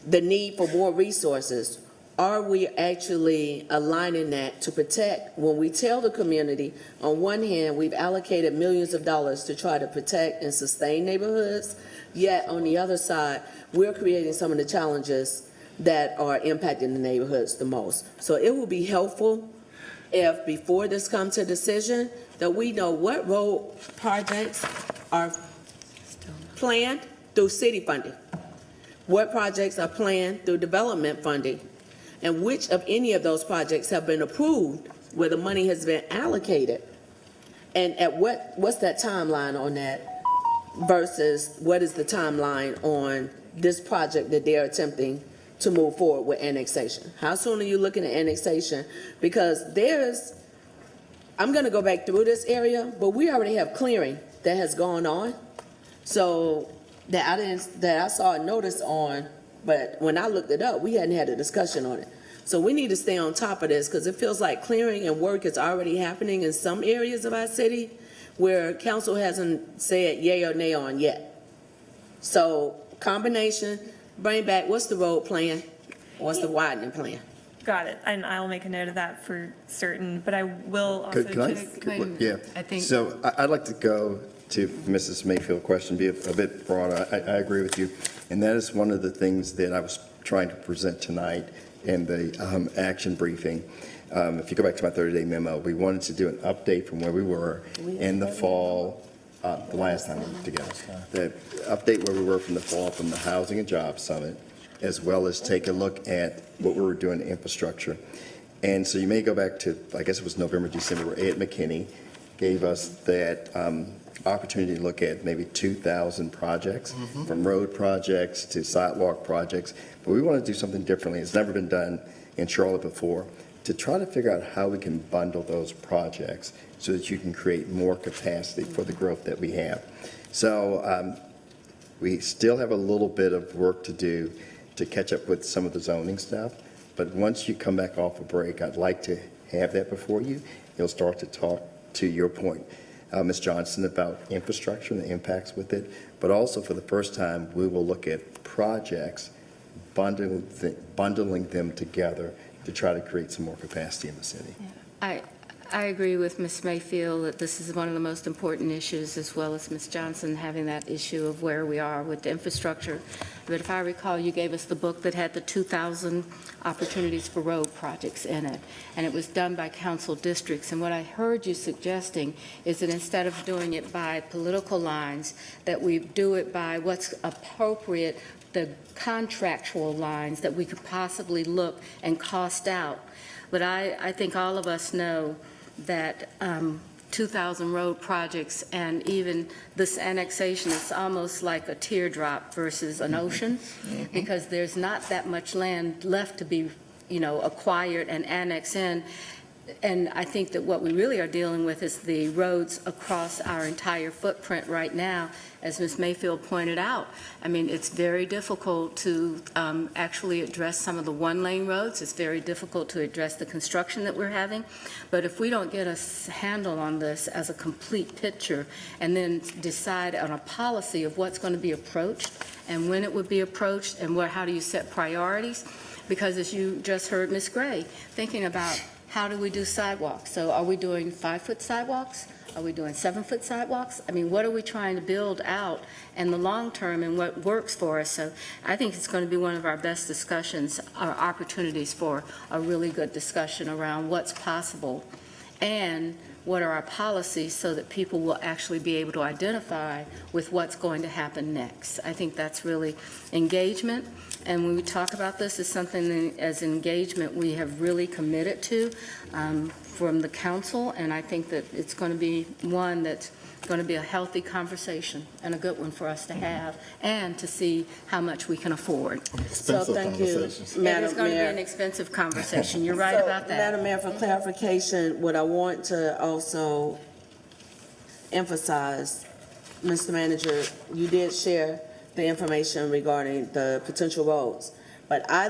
the need for more resources. Are we actually aligning that to protect, when we tell the community, on one hand, we've allocated millions of dollars to try to protect and sustain neighborhoods, yet on the other side, we're creating some of the challenges that are impacting the neighborhoods the most. So it will be helpful if before this comes to decision, that we know what road projects are planned through city funding, what projects are planned through development funding, and which of any of those projects have been approved where the money has been allocated, and at what's that timeline on that versus what is the timeline on this project that they're attempting to move forward with annexation? How soon are you looking at annexation? Because I'm gonna go back through this area, but we already have clearing that has gone on. So that I saw a notice on, but when I looked it up, we hadn't had a discussion on it. So we need to stay on top of this because it feels like clearing and work is already happening in some areas of our city where council hasn't said yay or nay on yet. So combination, bring back, what's the road plan? What's the widening plan? Got it, and I'll make a note of that for certain, but I will also Could I? just. Yeah. I think- So I'd like to go to Mrs. Mayfield's question, be a bit broader. I agree with you. And that is one of the things that I was trying to present tonight in the action briefing. If you go back to my 30-day memo, we wanted to do an update from where we were in the fall, the last time we were together. The update where we were from the fall from the Housing and Jobs Summit, as well as take a look at what we were doing in infrastructure. And so you may go back to, I guess it was November, December, where Ed McKinney gave us that opportunity to look at maybe 2,000 projects, from road projects to sidewalk projects. But we want to do something differently. It's never been done in Charlotte before, to try to figure out how we can bundle those projects so that you can create more capacity for the growth that we have. So we still have a little bit of work to do to catch up with some of the zoning stuff. But once you come back off a break, I'd like to have that before you. You'll start to talk to your point, Ms. Johnson, about infrastructure and the impacts with it. But also for the first time, we will look at projects, bundling them together to try to create some more capacity in the city. I agree with Ms. Mayfield that this is one of the most important issues, as well as Ms. Johnson having that issue of where we are with the infrastructure. But if I recall, you gave us the book that had the 2,000 opportunities for road projects in it, and it was done by council districts. And what I heard you suggesting is that instead of doing it by political lines, that we do it by what's appropriate, the contractual lines that we could possibly look and cost out. But I think all of us know that 2,000 road projects and even this annexation is almost like a teardrop versus an ocean, because there's not that much land left to be, acquired and annexed in. And I think that what we really are dealing with is the roads across our entire footprint right now, as Ms. Mayfield pointed out. I mean, it's very difficult to actually address some of the one-lane roads. It's very difficult to address the construction that we're having. But if we don't get a handle on this as a complete picture and then decide on a policy of what's going to be approached and when it would be approached and how do you set priorities? Because as you just heard Ms. Gray, thinking about how do we do sidewalks? So are we doing 5-foot sidewalks? Are we doing 7-foot sidewalks? I mean, what are we trying to build out in the long term and what works for us? So I think it's going to be one of our best discussions, or opportunities for a really good discussion around what's possible and what are our policies so that people will actually be able to identify with what's going to happen next. I think that's really engagement. And when we talk about this, it's something that, as engagement, we have really committed to from the council, and I think that it's going to be one that's going to be a healthy conversation and a good one for us to have, and to see how much we can afford. So thank you. It is going to be an expensive conversation. You're right about that. Madam Mayor, for clarification, what I want to also emphasize, Mr. Manager, you did share the information regarding the potential roads, but I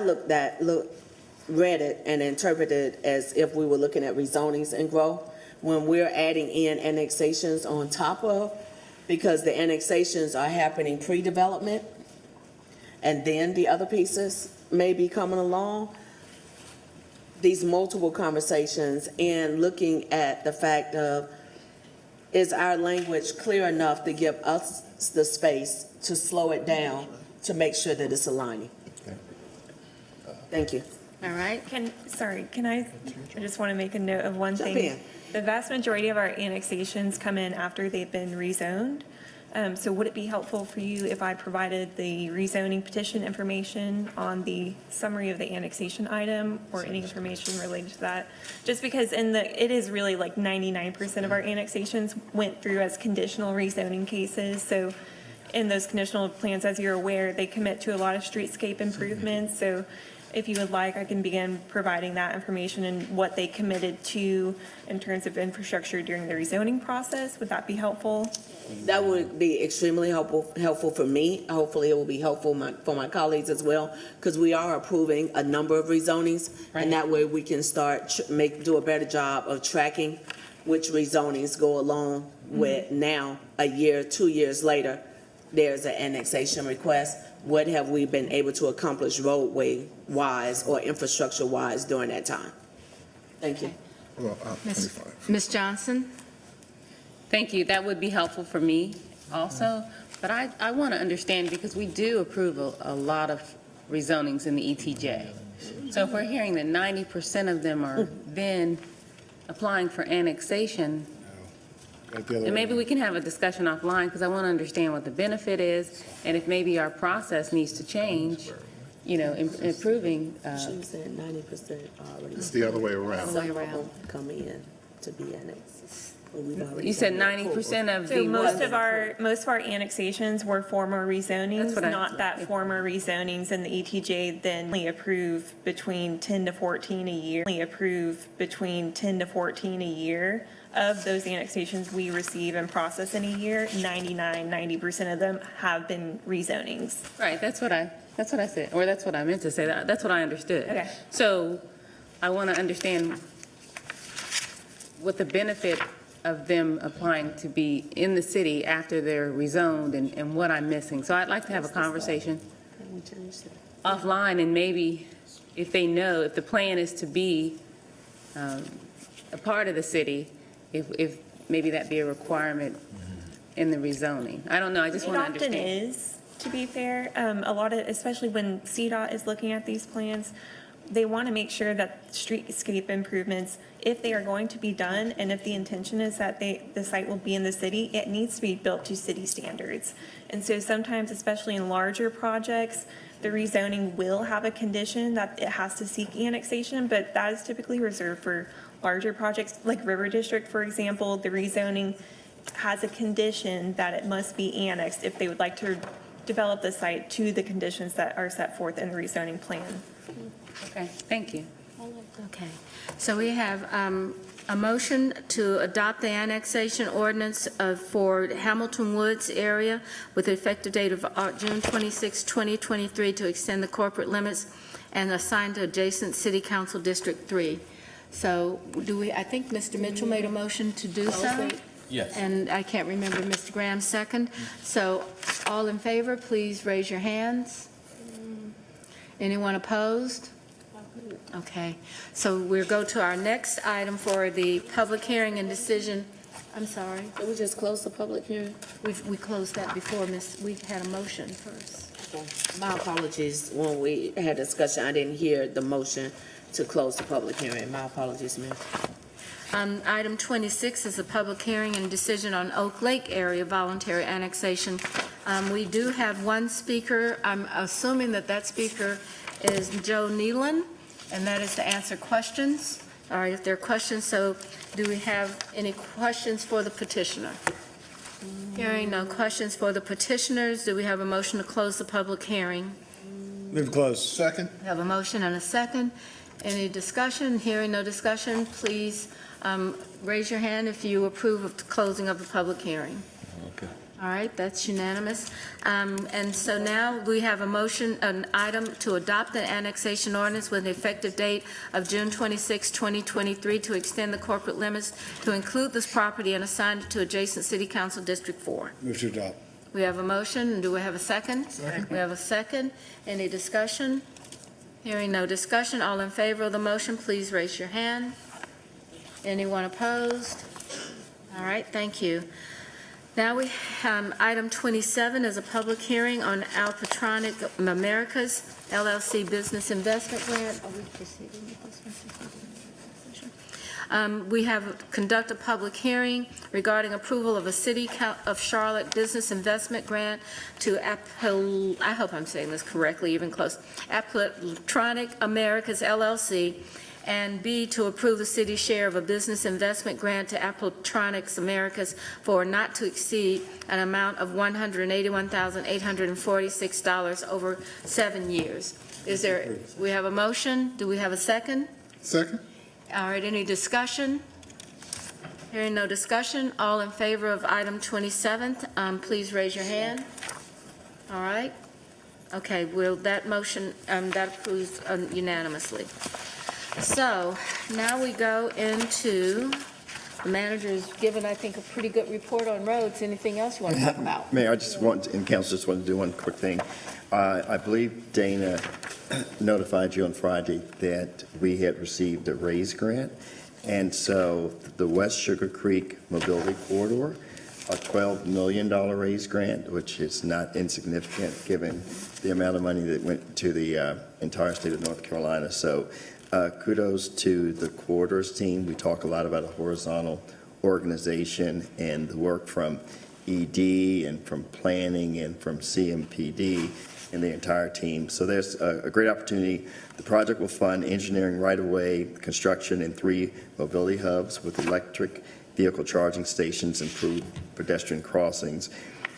read it and interpreted it as if we were looking at rezonings and growth when we're adding in annexations on top of, because the annexations are happening pre-development and then the other pieces may be coming along. These multiple conversations and looking at the fact of, is our language clear enough to give us the space to slow it down to make sure that it's aligning? Thank you. All right? Can I just want to make a note of one Jump thing. in. The vast majority of our annexations come in after they've been rezoned. So would it be helpful for you if I provided the rezoning petition information on the summary of the annexation item or any information related to that? Just because it is really like 99% of our annexations went through as conditional rezoning cases. So in those conditional plans, as you're aware, they commit to a lot of streetscape improvements. So if you would like, I can begin providing that information and what they committed to in terms of infrastructure during the rezoning process. Would that be helpful? That would be extremely helpful for me. Hopefully, it will be helpful for my colleagues as well, because we are approving a number of rezonings, and that way we can start do a better job of tracking which rezonings go along with now, a year, 2 years later, there's an annexation request. What have we been able to accomplish roadway-wise or infrastructure-wise during that time? Thank you. Ms. Johnson? Thank you. That would be helpful for me also. But I want to understand, because we do approve a lot of rezonings in the ETJ. So if we're hearing that 90% of them are then applying for annexation, and maybe we can have a discussion offline, because I want to understand what the benefit is, and if maybe our process needs to change, improving. She said 90% already. It's the other way around. Some of them come in to be annexed. You said 90% of So the. most of our annexations were former rezonings, That's what I- not that former rezonings in the ETJ then only approve between 10 to 14 a year. Only approve between 10 to 14 a year. Of those annexations we receive and process in a year, 90% of them have been rezonings. Right, that's what I said, or that's what I meant to say. That's what I understood. Okay. So I want to understand what the benefit of them applying to be in the city after they're rezoned and what I'm missing. So I'd like to have a conversation offline, and maybe if they know, if the plan is to be a part of the city, if maybe that be a requirement in the rezoning. I don't know, I just want to understand. It often is, to be fair. A lot of, especially when CDOT is looking at these plans, they want to make sure that streetscape improvements, if they are going to be done, and if the intention is that the site will be in the city, it needs to be built to city standards. And so sometimes, especially in larger projects, the rezoning will have a condition that it has to seek annexation, but that is typically reserved for larger projects, like River District, for example. The rezoning has a condition that it must be annexed if they would like to develop the site to the conditions that are set forth in the rezoning plan. Okay, thank you. Okay. So we have a motion to adopt the annexation ordinance for Hamilton Woods area with the effective date of June 26, 2023, to extend the corporate limits and assign to adjacent City Council District 3. So I think Mr. Mitchell made a motion to do so? Yes. And I can't remember Mr. Graham's second. So all in favor, please raise your hands. Anyone opposed? Okay, so we'll go to our next item for the public hearing and decision. I'm sorry. Did we just close the public hearing? We closed that before, we had a motion first. My apologies. When we had discussion, I didn't hear the motion to close the public hearing. My apologies, ma'am. Item 26 is a public hearing and decision on Oak Lake area voluntary annexation. We do have one speaker. I'm assuming that speaker is Joe Nealon, and that is to answer questions. All right, if there are questions, so do we have any questions for the petitioner? Hearing no questions for the petitioners, do we have a motion to close the public hearing? Move to close. Second. We have a motion and a second. Any discussion? Hearing no discussion, please raise your hand if you approve of the closing of the public hearing. Okay. All right, that's unanimous. And so now we have a motion, an item to adopt the annexation ordinance with an effective date of June 26, 2023, to extend the corporate limits to include this property and assign it to adjacent City Council District 4. Move to adopt. We have a motion, and do we have a second? Second. We have a second. Any discussion? Hearing no discussion, all in favor of the motion, please raise your hand. Anyone opposed? All right, thank you. Now we, item 27 is a public hearing on Alpatronic Americas LLC Business Investment Grant. Are we proceeding with this one? We have conduct a public hearing regarding approval of a City of Charlotte Business Investment Grant to I hope I'm saying this correctly, even close, Alpatronic Americas LLC, and B, to approve the city's share of a business investment grant to Alpatronics Americas for not to exceed an amount of $181,846 over 7 years. We have a motion? Do we have a second? Second. All right, any discussion? Hearing no discussion, all in favor of item 27, please raise your hand. All right. Okay, well, that motion, that approves unanimously. So now we go into, the manager's given, I think, a pretty good report on roads. Anything else you want to talk about? Mayor, I just want, and council, just wanted to do one quick thing. I believe Dana notified you on Friday that we had received a RAISE grant. And so the West Sugar Creek Mobility Corridor, a $12 million RAISE grant, which is not insignificant given the amount of money that went to the entire state of North Carolina. So kudos to the corridors team. We talk a lot about a horizontal organization and the work from ED and from planning and from CMPD and the entire team. So there's a great opportunity. The project will fund engineering right-of-way construction in 3 mobility hubs with electric vehicle charging stations, improved pedestrian crossings,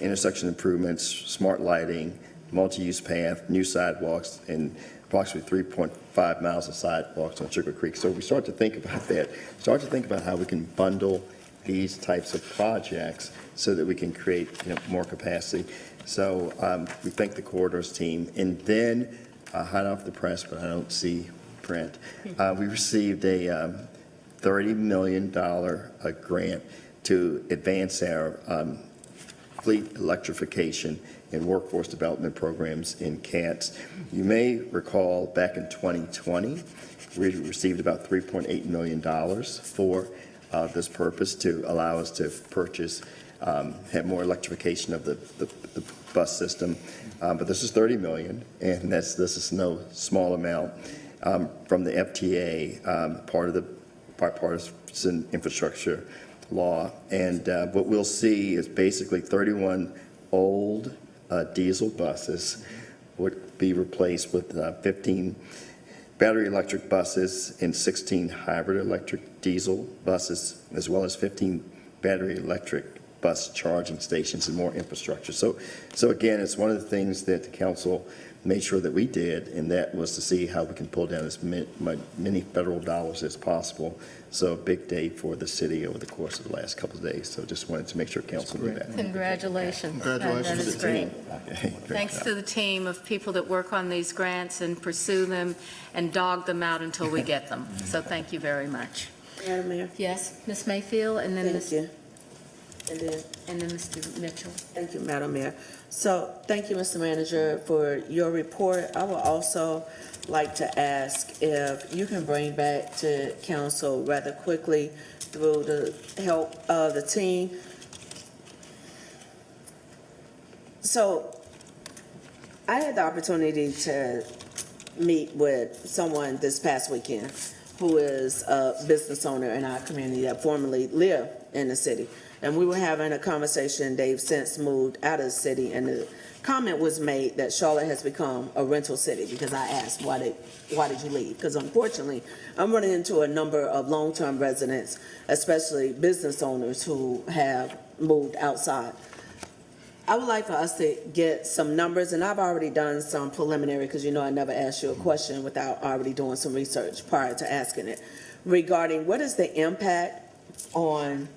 intersection improvements, smart lighting, multi-use path, new sidewalks, and approximately 3.5 miles of sidewalks on Sugar Creek. So we start to think about that, start to think about how we can bundle these types of projects so that we can create more capacity. So we thank the corridors team. And then, hot off the press, but I don't see Brent, we received a $30 million grant to advance our fleet electrification and workforce development programs in CATS. You may recall back in 2020, we received about $3.8 million for this purpose to allow us to purchase, have more electrification of the bus system. But this is $30 million, and this is no small amount from the FTA, part of the bipartisan infrastructure law. And what we'll see is basically 31 old diesel buses would be replaced with 15 battery electric buses and 16 hybrid electric diesel buses, as well as 15 battery electric bus charging stations and more infrastructure. So again, it's one of the things that the council made sure that we did, and that was to see how we can pull down as many federal dollars as possible. So a big day for the city over the course of the last couple of days. So just wanted to make sure council knew that. Congratulations. Congratulations That is to the team. great. Okay, great Thanks job. to the team of people that work on these grants and pursue them and dog them out until we get them. So thank you very much. Madam Mayor? Yes, Ms. Mayfield, and then Thank you. and then Mr. Mitchell. Thank you, Madam Mayor. So, thank you, Mr. Manager, for your report. I would also like to ask if you can bring back to council rather quickly through the help of the team. So, I had the opportunity to meet with someone this past weekend who is a business owner in our community that formerly lived in the city. And we were having a conversation. They've since moved out of the city, and the comment was made that Charlotte has become a rental city, because I asked, why did you leave? Because unfortunately, I'm running into a number of long-term residents, especially business owners who have moved outside. I would like for us to get some numbers, and I've already done some preliminary, because you know I never ask you a question without already doing some research prior to asking it, regarding what is the impact on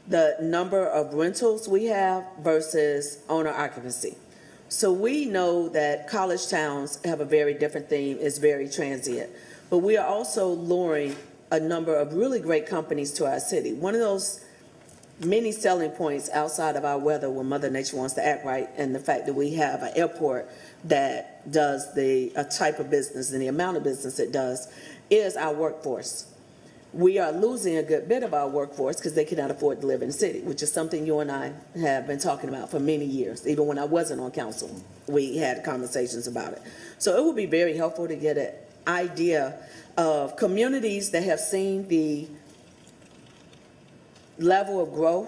the number of rentals we have versus owner occupancy. So we know that college towns have a very different theme, it's very transient, but we are also luring a number of really great companies to our city. One of those many selling points outside of our weather, when Mother Nature wants to act right, and the fact that we have an airport that does a type of business and the amount of business it does, is our workforce. we are losing a good bit of our workforce because they cannot afford to live in the city, which is something you and I have been talking about for many years. Even when I wasn't on council, we had conversations about it. So it would be very helpful to get an idea of communities that have seen the level of growth,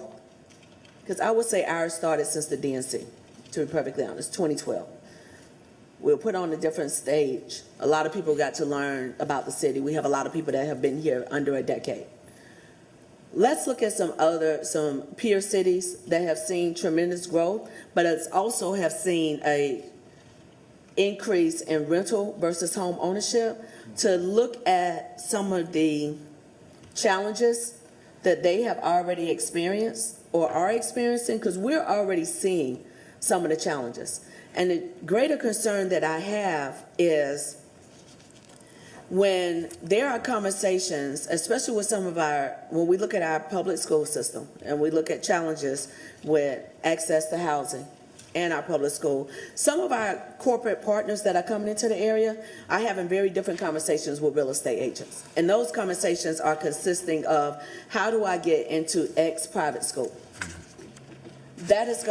because I would say ours started since the DNC, to be perfectly honest, 2012. We were put on a different stage. A lot of people got to learn about the city. We have a lot of people that have been here under a decade. Let's look at some peer cities that have seen tremendous growth, but it's also have seen a increase in rental versus home ownership, to look at some of the challenges that they have already experienced or are experiencing, because we're already seeing some of the challenges. And the greater concern that I have is when there are conversations, especially with when we look at our public school system and we look at challenges with access to housing and our public school, some of our corporate partners that are coming into the area are having very different conversations with real estate agents. And those conversations are consisting of, how do I get into X private school? That is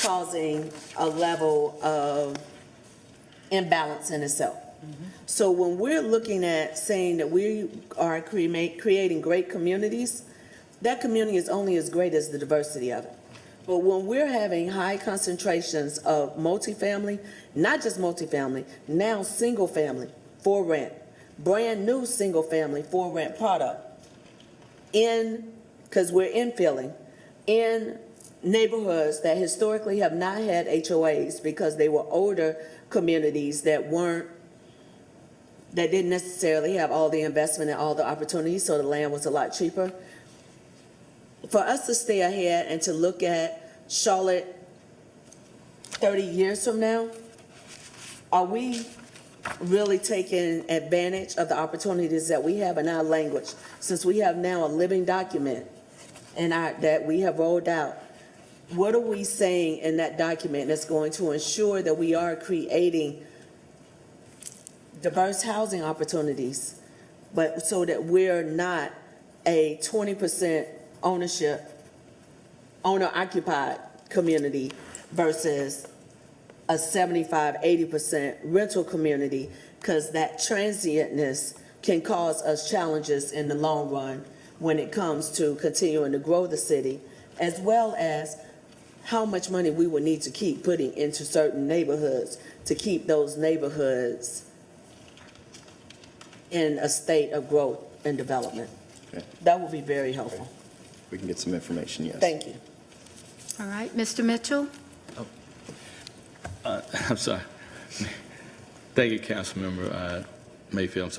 causing a level of imbalance in itself. So when we're looking at saying that we are creating great communities, that community is only as great as the diversity of it. But when we're having high concentrations of multifamily, not just multifamily, now single family for rent, brand new single family for rent product, because we're infilling, in neighborhoods that historically have not had HOAs because they were older communities that didn't necessarily have all the investment and all the opportunities, so the land was a lot cheaper. For us to stay ahead and to look at Charlotte 30 years from now, are we really taking advantage of the opportunities that we have in our language, since we have now a living document that we have rolled out? What are we saying in that document that's going to ensure that we are creating diverse housing opportunities, but so that we're not a 20% owner-occupied community versus a 75-80% rental community, because that transientness can cause us challenges in the long run when it comes to continuing to grow the city, as well as how much money we would need to keep putting into certain neighborhoods to keep those neighborhoods in a state of growth and development. Okay. That would be very helpful. We can get some information, yes. Thank you. All right, Mr. Mitchell? I'm sorry. Thank you, Councilmember Mayfield. I'm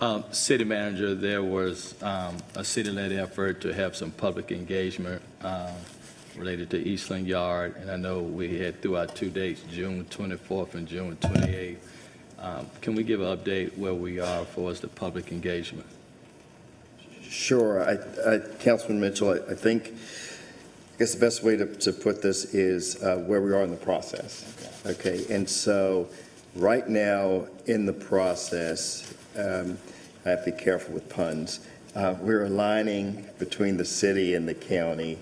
sorry. City Manager, there was a city-led effort to have some public engagement related to Eastland Yard, and I know we had throughout 2 dates, June 24th and June 28th. Can we give an update where we are for the public engagement? Sure. Councilman Mitchell, I guess the best way to put this is where we are in the process. Okay, and so right now in the process, I have to be careful with puns. We're aligning between the city and the county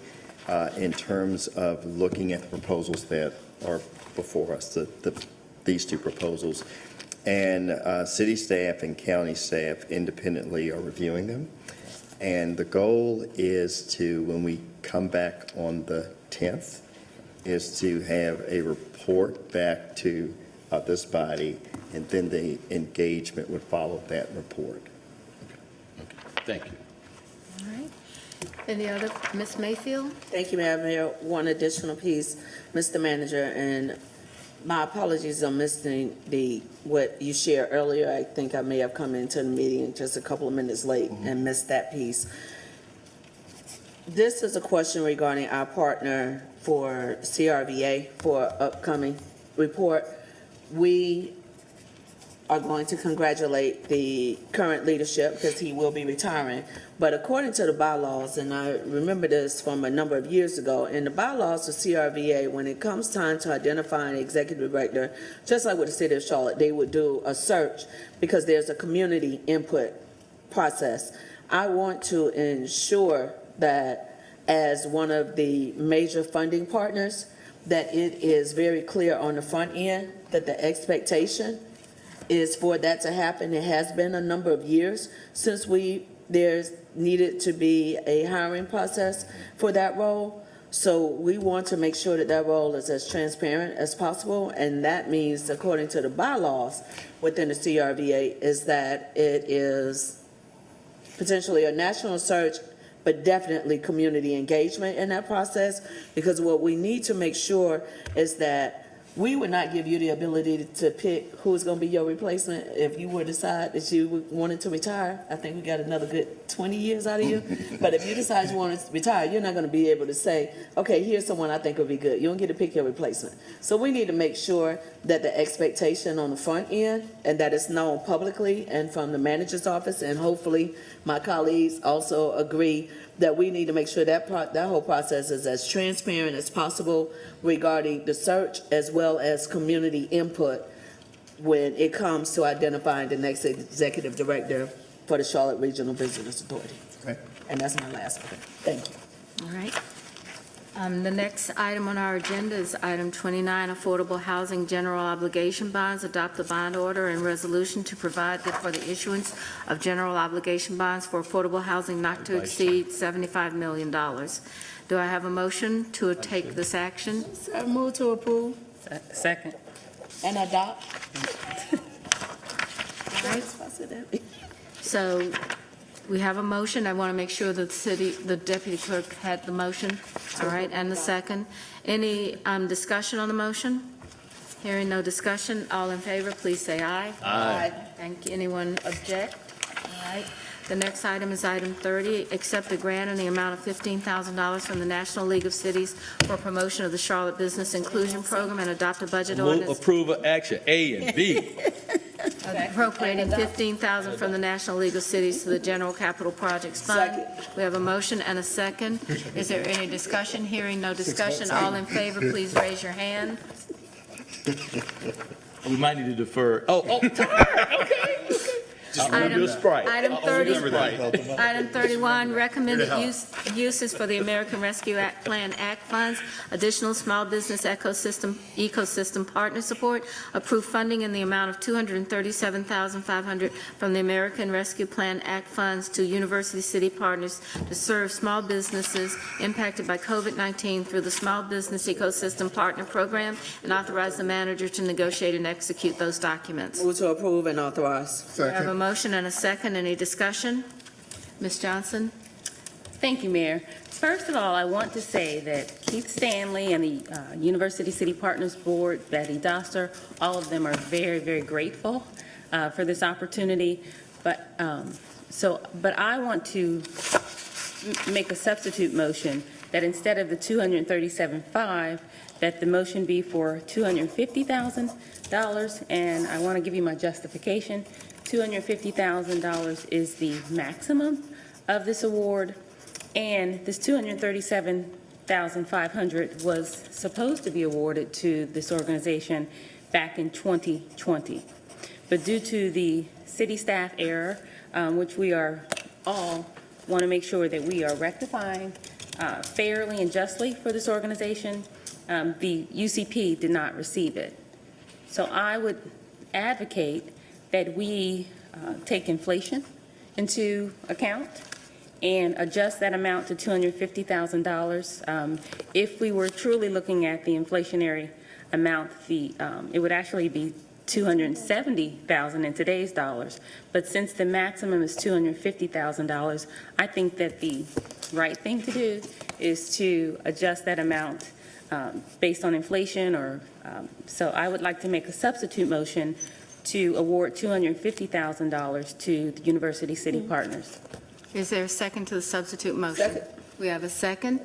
in terms of looking at the proposals that are before us, these two proposals. And city staff and county staff independently are reviewing them. And the goal is to, when we come back on the 10th, is to have a report back to this body, and then the engagement would follow that report. Okay. Thank you. All right. Any other, Ms. Mayfield? Thank you, Madam Mayor. One additional piece, Mr. Manager, and my apologies on missing what you shared earlier. I think I may have come into the meeting just a couple of minutes late and missed that piece. This is a question regarding our partner for CRVA for upcoming report. We are going to congratulate the current leadership because he will be retiring. But according to the bylaws, and I remember this from a number of years ago, in the bylaws of CRVA, when it comes time to identify an executive director, just like with the city of Charlotte, they would do a search because there's a community input process. I want to ensure that as one of the major funding partners, that it is very clear on the front end that the expectation is for that to happen. It has been a number of years since there's needed to be a hiring process for that role. So we want to make sure that that role is as transparent as possible, and that means, according to the bylaws within the CRVA, is that it is potentially a national search, but definitely community engagement in that process, because what we need to make sure is that we would not give you the ability to pick who's going to be your replacement if you were to decide that you wanted to retire. I think we got another good 20 years out of you. But if you decide you want to retire, you're not going to be able to say, okay, here's someone I think would be good. You don't get to pick your replacement. So we need to make sure that the expectation on the front end, and that it's known publicly and from the manager's office, and hopefully my colleagues also agree, that we need to make sure that that whole process is as transparent as possible regarding the search, as well as community input when it comes to identifying the next executive director for the Charlotte Regional Visitors Authority. Right. And that's my last one. Thank you. All right. The next item on our agenda is item 29, Affordable Housing General Obligation Bonds. Adopt the bond order and resolution to provide that for the issuance of general obligation bonds for affordable housing not to exceed $75 million. Do I have a motion to take this action? I move to approve Second. and adopt. All right. So we have a motion. I want to make sure that the deputy clerk had the motion. All right, and the second. Any discussion on the motion? Hearing no discussion, all in favor, please say aye. Aye. Thank you. Anyone object? All right. The next item is item 30, accept a grant in the amount of $15,000 from the National League of Cities for promotion of the Charlotte Business Inclusion Program and adopt a budget Move ordinance approval action A and B. appropriating $15,000 from the National League of Cities to the General Capital Projects Fund. We have a motion and a second. Is there any discussion? Hearing no discussion, all in favor, please raise your hand. We might need to defer. Okay. Just remember your Sprite. Item 30, Remember that. item 31, recommended uses for the American Rescue Plan Act funds, additional small business ecosystem partner support, approved funding in the amount of $237,500 from the American Rescue Plan Act funds to University City Partners to serve small businesses impacted by COVID-19 through the Small Business Ecosystem Partner Program, and authorize the manager to negotiate and execute those documents. Move to approve and authorize. We have a motion and a second. Any discussion? Ms. Johnson? Thank you, Mayor. First of all, I want to say that Keith Stanley and the University City Partners Board, Betty Doster, all of them are very, very grateful for this opportunity. But I want to make a substitute motion that instead of the $237,500, that the motion be for $250,000, and I want to give you my justification. $250,000 is the maximum of this award, and this $237,500 was supposed to be awarded to this organization back in 2020. But due to the city staff error, which we are all want to make sure that we are rectifying fairly and justly for this organization, the UCP did not receive it. So I would advocate that we take inflation into account and adjust that amount to $250,000. If we were truly looking at the inflationary amount, it would actually be $270,000 in today's dollars. But since the maximum is $250,000, I think that the right thing to do is to adjust that amount based on inflation, so I would like to make a substitute motion to award $250,000 to the University City Partners. Is there a second to the substitute motion? Second. We have a second.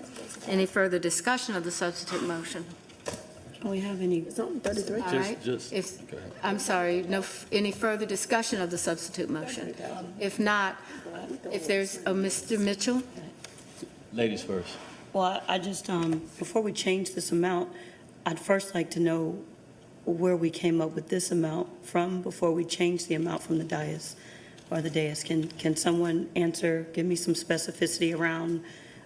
Any further discussion of the substitute motion? Do we have any? It's on 33. All right. Go ahead. I'm sorry, any further discussion of the substitute motion? If not, if there's a Mr. Mitchell? Ladies first. Well, I just, before we change this amount, I'd first like to know where we came up with this amount from before we change the amount from the dais. or the dais? Can someone answer, give me some specificity around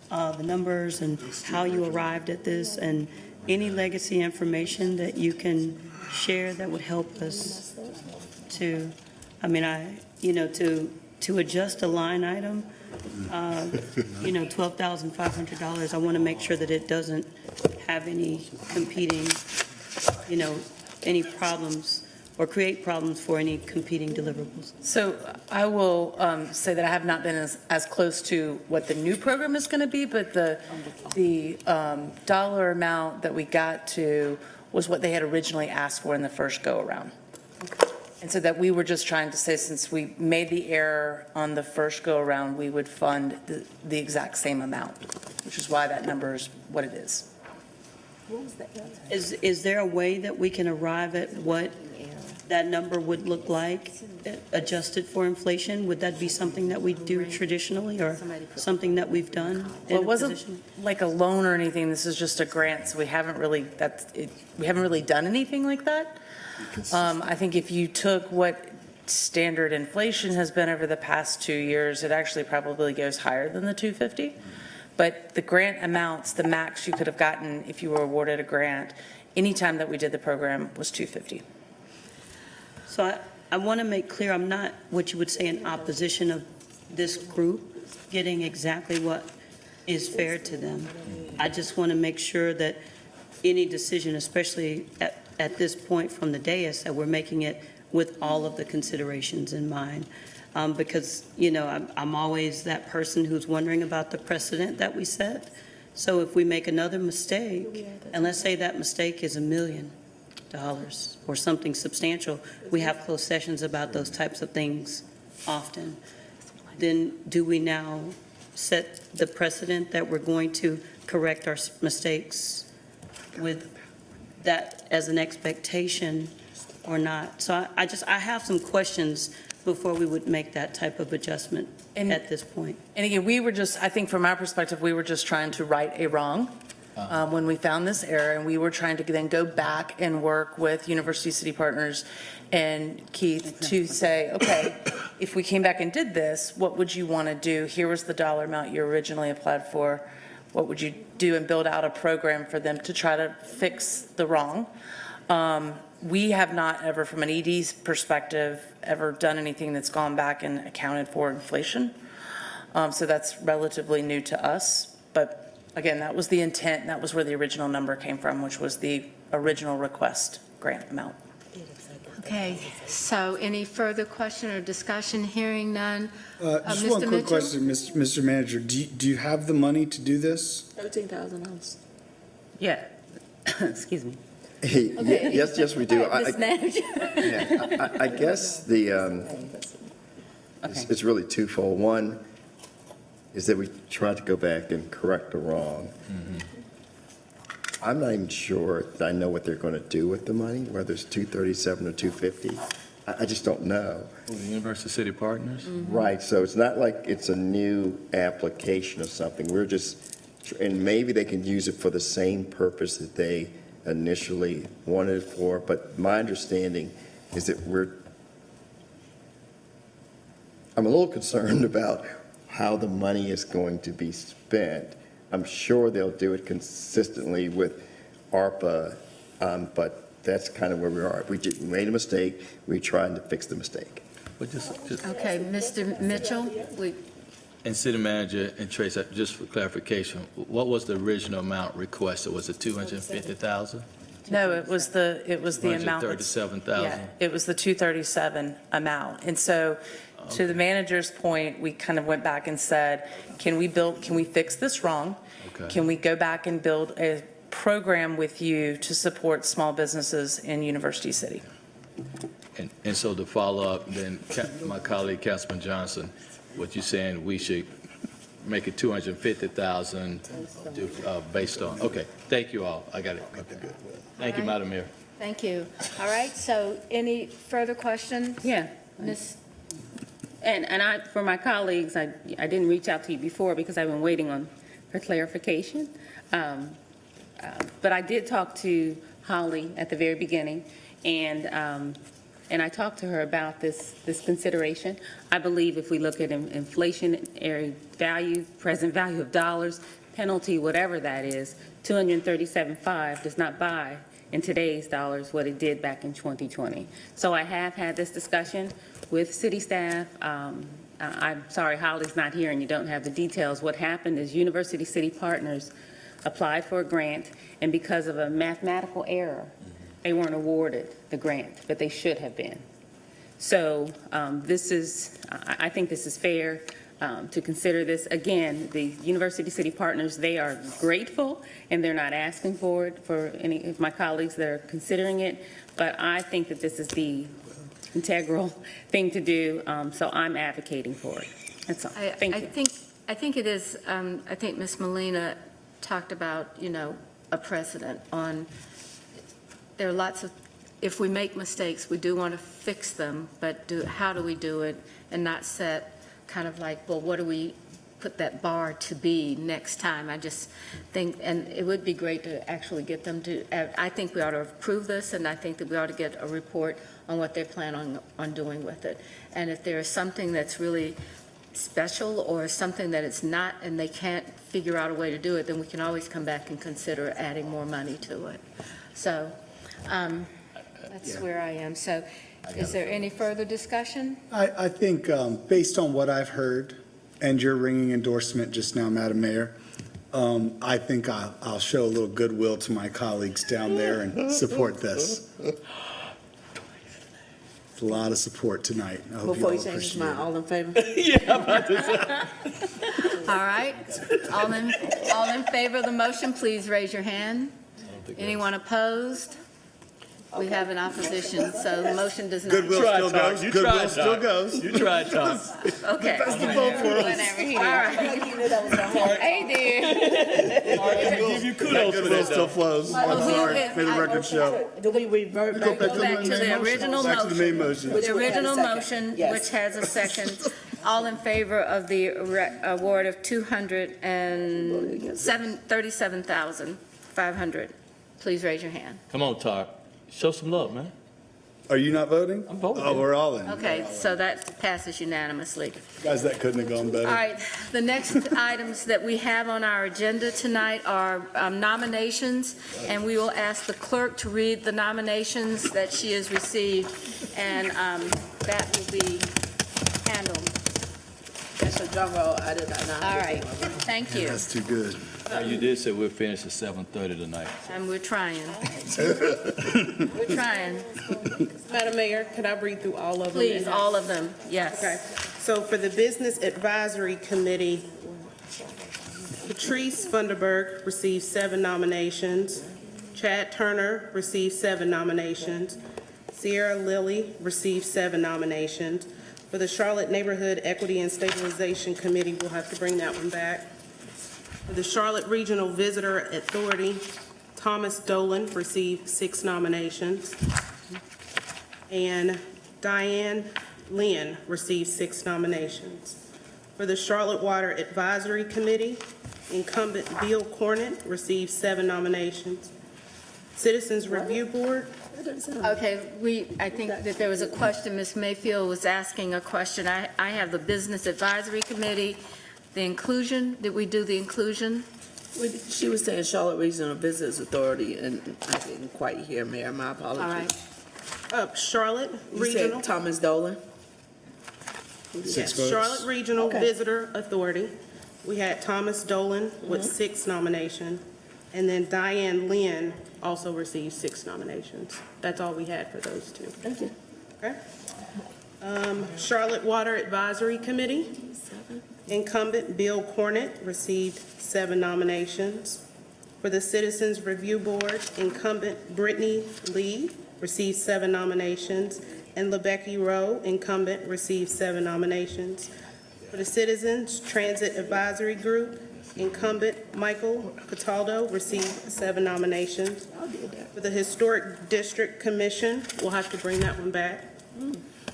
the numbers and how you arrived at this, and any legacy information that you can share that would help us to, to adjust a line item, $12,500, I want to make sure that it doesn't have any competing, any problems or create problems for any competing deliverables. So I will say that I have not been as close to what the new program is going to be, but the dollar amount that we got to was what they had originally asked for in the first go-around. And so that we were just trying to say, since we made the error on the first go-around, we would fund the exact same amount, which is why that number is what it is. Is there a way that we can arrive at what that number would look like, adjusted for inflation? Would that be something that we do traditionally, or something that we've done? Well, it wasn't like a loan or anything. This is just a grant, so we haven't really done anything like that. I think if you took what standard inflation has been over the past 2 years, it actually probably goes higher than the 250. But the grant amounts, the max you could have gotten if you were awarded a grant, anytime that we did the program, was 250. So I want to make clear, I'm not what you would say in opposition of this group getting exactly what is fair to them. I just want to make sure that any decision, especially at this point from the dais, that we're making it with all of the considerations in mind. Because, I'm always that person who's wondering about the precedent that we set. So if we make another mistake, and let's say that mistake is $1 million or something substantial, we have closed sessions about those types of things often, then do we now set the precedent that we're going to correct our mistakes with that as an expectation or not? So I have some questions before we would make that type of adjustment at this point. And again, I think from our perspective, we were just trying to right a wrong when we found this error, and we were trying to then go back and work with University City Partners and Keith to say, okay, if we came back and did this, what would you want to do? Here was the dollar amount you originally applied for. What would you do? And build out a program for them to try to fix the wrong. We have not ever, from an ED's perspective, ever done anything that's gone back and accounted for inflation. So that's relatively new to us. But again, that was the intent, and that was where the original number came from, which was the original request grant amount. Okay, so any further question or discussion? Hearing none. Just Mr. one quick Mitchell? question, Mr. Manager. Do you have the money to do this? $13,000. Yeah, excuse me. Hey, yes, we do. Ms. Manager. Yeah, I guess it's really twofold. One is that we tried to go back and correct the wrong. I'm not even sure that I know what they're going to do with the money, whether it's 237 or 250. I just don't know. The University City Partners? Right, so it's not like it's a new application or something. And maybe they can use it for the same purpose that they initially wanted it for, but my understanding is that I'm a little concerned about how the money is going to be spent. I'm sure they'll do it consistently with ARPA, but that's kind of where we are. We made a mistake, we're trying to fix the mistake. But just Okay, Mr. Mitchell, and City Manager and Trace, just for clarification, what was the original amount requested? Was it 250,000? No, it was the amount. 237,000? Yeah, it was the 237 amount. And so, to the manager's point, we kind of went back and said, can we fix this wrong? Okay. Can we go back and build a program with you to support small businesses in University City? And so to follow up, then my colleague, Councilman Johnson, what you're saying, we should make it 250,000 based on, okay, thank you all, I got it. Okay, good. Thank you, Madam Mayor. thank you. All right, so any further questions? Yeah. Ms. And for my colleagues, I didn't reach out to you before because I've been waiting for clarification. But I did talk to Holly at the very beginning, and and I talked to her about this consideration. I believe if we look at inflationary value, present value of dollars, penalty, whatever that is, $237.5 does not buy in today's dollars what it did back in 2020. So I have had this discussion with city staff. I'm sorry Holly's not here and you don't have the details. What happened is University City Partners applied for a grant, and because of a mathematical error, they weren't awarded the grant, but they should have been. So I think this is fair to consider this. Again, the University City Partners, they are grateful, and they're not asking for it for any of my colleagues that are considering it, but I think that this is the integral thing to do, so I'm advocating for it. That's all. Thank you. I think it is, I think Ms. Molina talked about, a precedent on, there are lots of, if we make mistakes, we do want to fix them, but how do we do it and not set kind of like, well, what do we put that bar to be next time? I just think, and it would be great to actually get them to, I think we ought to approve this, and I think that we ought to get a report on what they plan on doing with it. And if there is something that's really special or something that it's not and they can't figure out a way to do it, then we can always come back and consider adding more money to it. So that's where I am. So is there any further discussion? I think, based on what I've heard and your ringing endorsement just now, Madam Mayor, I think I'll show a little goodwill to my colleagues down there and support this. A lot of support tonight. I hope Before you you all change his appreciate mind, it. all in favor? Yeah, I'm about to say. All right. All in favor of the motion, please raise your hand. Anyone opposed? We have an opposition, so the motion does not. Goodwill still goes. You Goodwill tried, still Doc. goes. You tried, Tom. Okay. That's the vote for us. Whatever he did. All right. I give you kudos for Goodwill that, still though. flows. I'm sorry. May the record show. Do we revert back? Go Back to the original Back to the main motion. motion. The original Which had a motion, second. Yes. which has a second. All in favor of the award of $237,500, please raise your hand. Come on, Tar. Show some love, man. Are you not voting? I'm voting. Oh, we're all in. Okay, so that passes unanimously. Guys, that couldn't have gone better. All right, the next items that we have on our agenda tonight are nominations, and we will ask the clerk to read the nominations that she has received, and that will be handled. That's a drum roll. I did not. All right, thank you. That's too good. You did say we'll finish at 7:30 tonight. And we're trying. We're trying. Madam Mayor, can I read through all of them? Please, all of them, yes. Okay. So for the Business Advisory Committee, Patrice Funderburg received 7 nominations. Chad Turner received 7 nominations. Sierra Lilly received 7 nominations. For the Charlotte Neighborhood Equity and Stabilization Committee, we'll have to bring that one back. For the Charlotte Regional Visitor Authority, Thomas Dolan received 6 nominations. And Diane Lynn received 6 nominations. For the Charlotte Water Advisory Committee, incumbent Bill Cornett received 7 nominations. Citizens Review Board. Okay, I think that there was a question, Ms. Mayfield was asking a question. I have the Business Advisory Committee, the inclusion, did we do the inclusion? She was saying Charlotte Regional Visitors Authority, and I didn't quite hear, Mayor. My apologies. All right. Charlotte You Regional. said Thomas Dolan? Yes, Charlotte Regional Visitor Authority. We had Thomas Dolan with 6 nominations, and then Diane Lynn also received 6 nominations. That's all we had for those 2. Thank you. Okay. Charlotte Water Advisory Committee, incumbent Bill Cornett received 7 nominations. For the Citizens Review Board, incumbent Brittany Lee received 7 nominations, and LeBecky Rowe, incumbent, received 7 nominations. For the Citizens Transit Advisory Group, incumbent Michael Cataldo received 7 nominations. For the Historic District Commission, we'll have to bring that one back.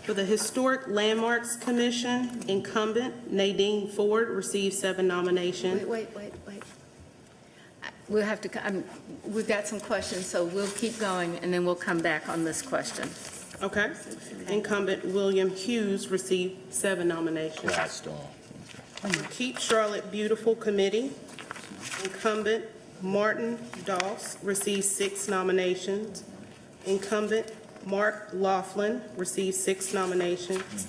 For the Historic Landmarks Commission, incumbent Nadine Ford received 7 nominations. Wait. We'll have to, we've got some questions, so we'll keep going, and then we'll come back on this question. Okay. Incumbent William Hughes received 7 nominations. For Keep Charlotte Beautiful Committee, incumbent Martin Doss received 6 nominations. Incumbent Mark Laughlin received 6 nominations.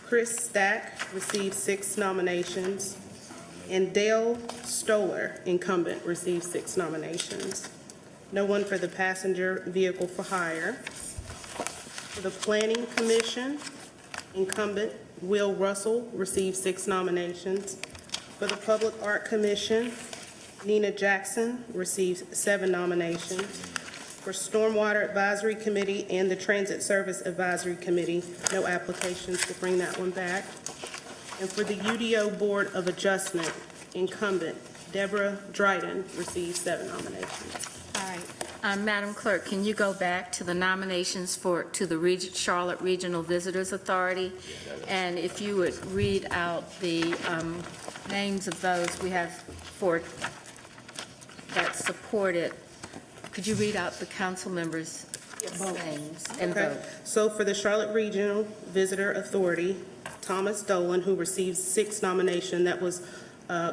Chris Stack received 6 nominations. And Dale Stoller, incumbent, received 6 nominations. No one for the Passenger Vehicle for Hire. For the Planning Commission, incumbent Will Russell received 6 nominations. For the Public Art Commission, Nina Jackson received 7 nominations. For Stormwater Advisory Committee and the Transit Service Advisory Committee, no applications to bring that one back. And for the UDO Board of Adjustment, incumbent Deborah Dryden received 7 nominations. All right. Madam Clerk, can you go back to the nominations to the Charlotte Regional Visitors Authority? And if you would read out the names of those we have that supported. Could you read out the council members' names and Okay. vote? So for the Charlotte Regional Visitor Authority, Thomas Dolan, who received 6 nominations, that was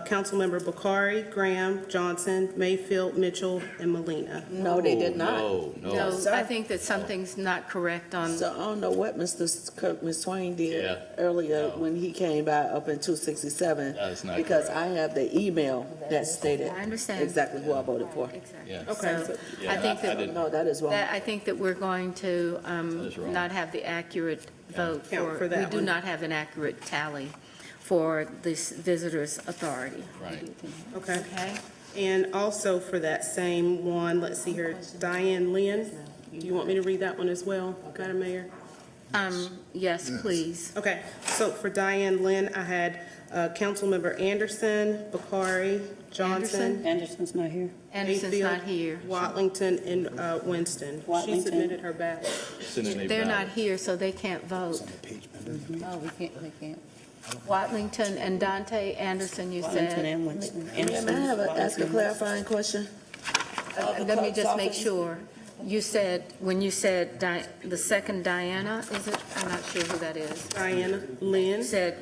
Councilmember Bakari, Graham, Johnson, Mayfield, Mitchell, and Molina. No, they did not. No, I think that something's not correct on. So I don't know what Ms. Swain did earlier when he came by up in 267. That's not Because correct. I have the email that stated I understand. exactly who I voted for. Yeah. Okay. So Yeah, I think I didn't- No, that is wrong. I think that we're going to is wrong. not have the accurate vote Count for that we do one. not have an accurate tally for this Visitors Authority. Right. Okay. Okay? And also for that same one, let's see here, Diane Lynn. Do you want me to read that one as well, Madam Mayor? Yes, please. Okay, so for Diane Lynn, I had Councilmember Anderson, Bakari, Johnson, Anderson's not here. Anderson's Mayfield, not here. Watlington, and Winston. She Watlington. submitted her ballot. Sending a They're ballot. not here, so they can't vote. Oh, we can't. Watlington and Dante Anderson, you Wellington said. and Winston. May I ask a clarifying question? Let me just make sure. You said, when you said the second Diana, is it? I'm not sure who that is. Diana Lynn. You said,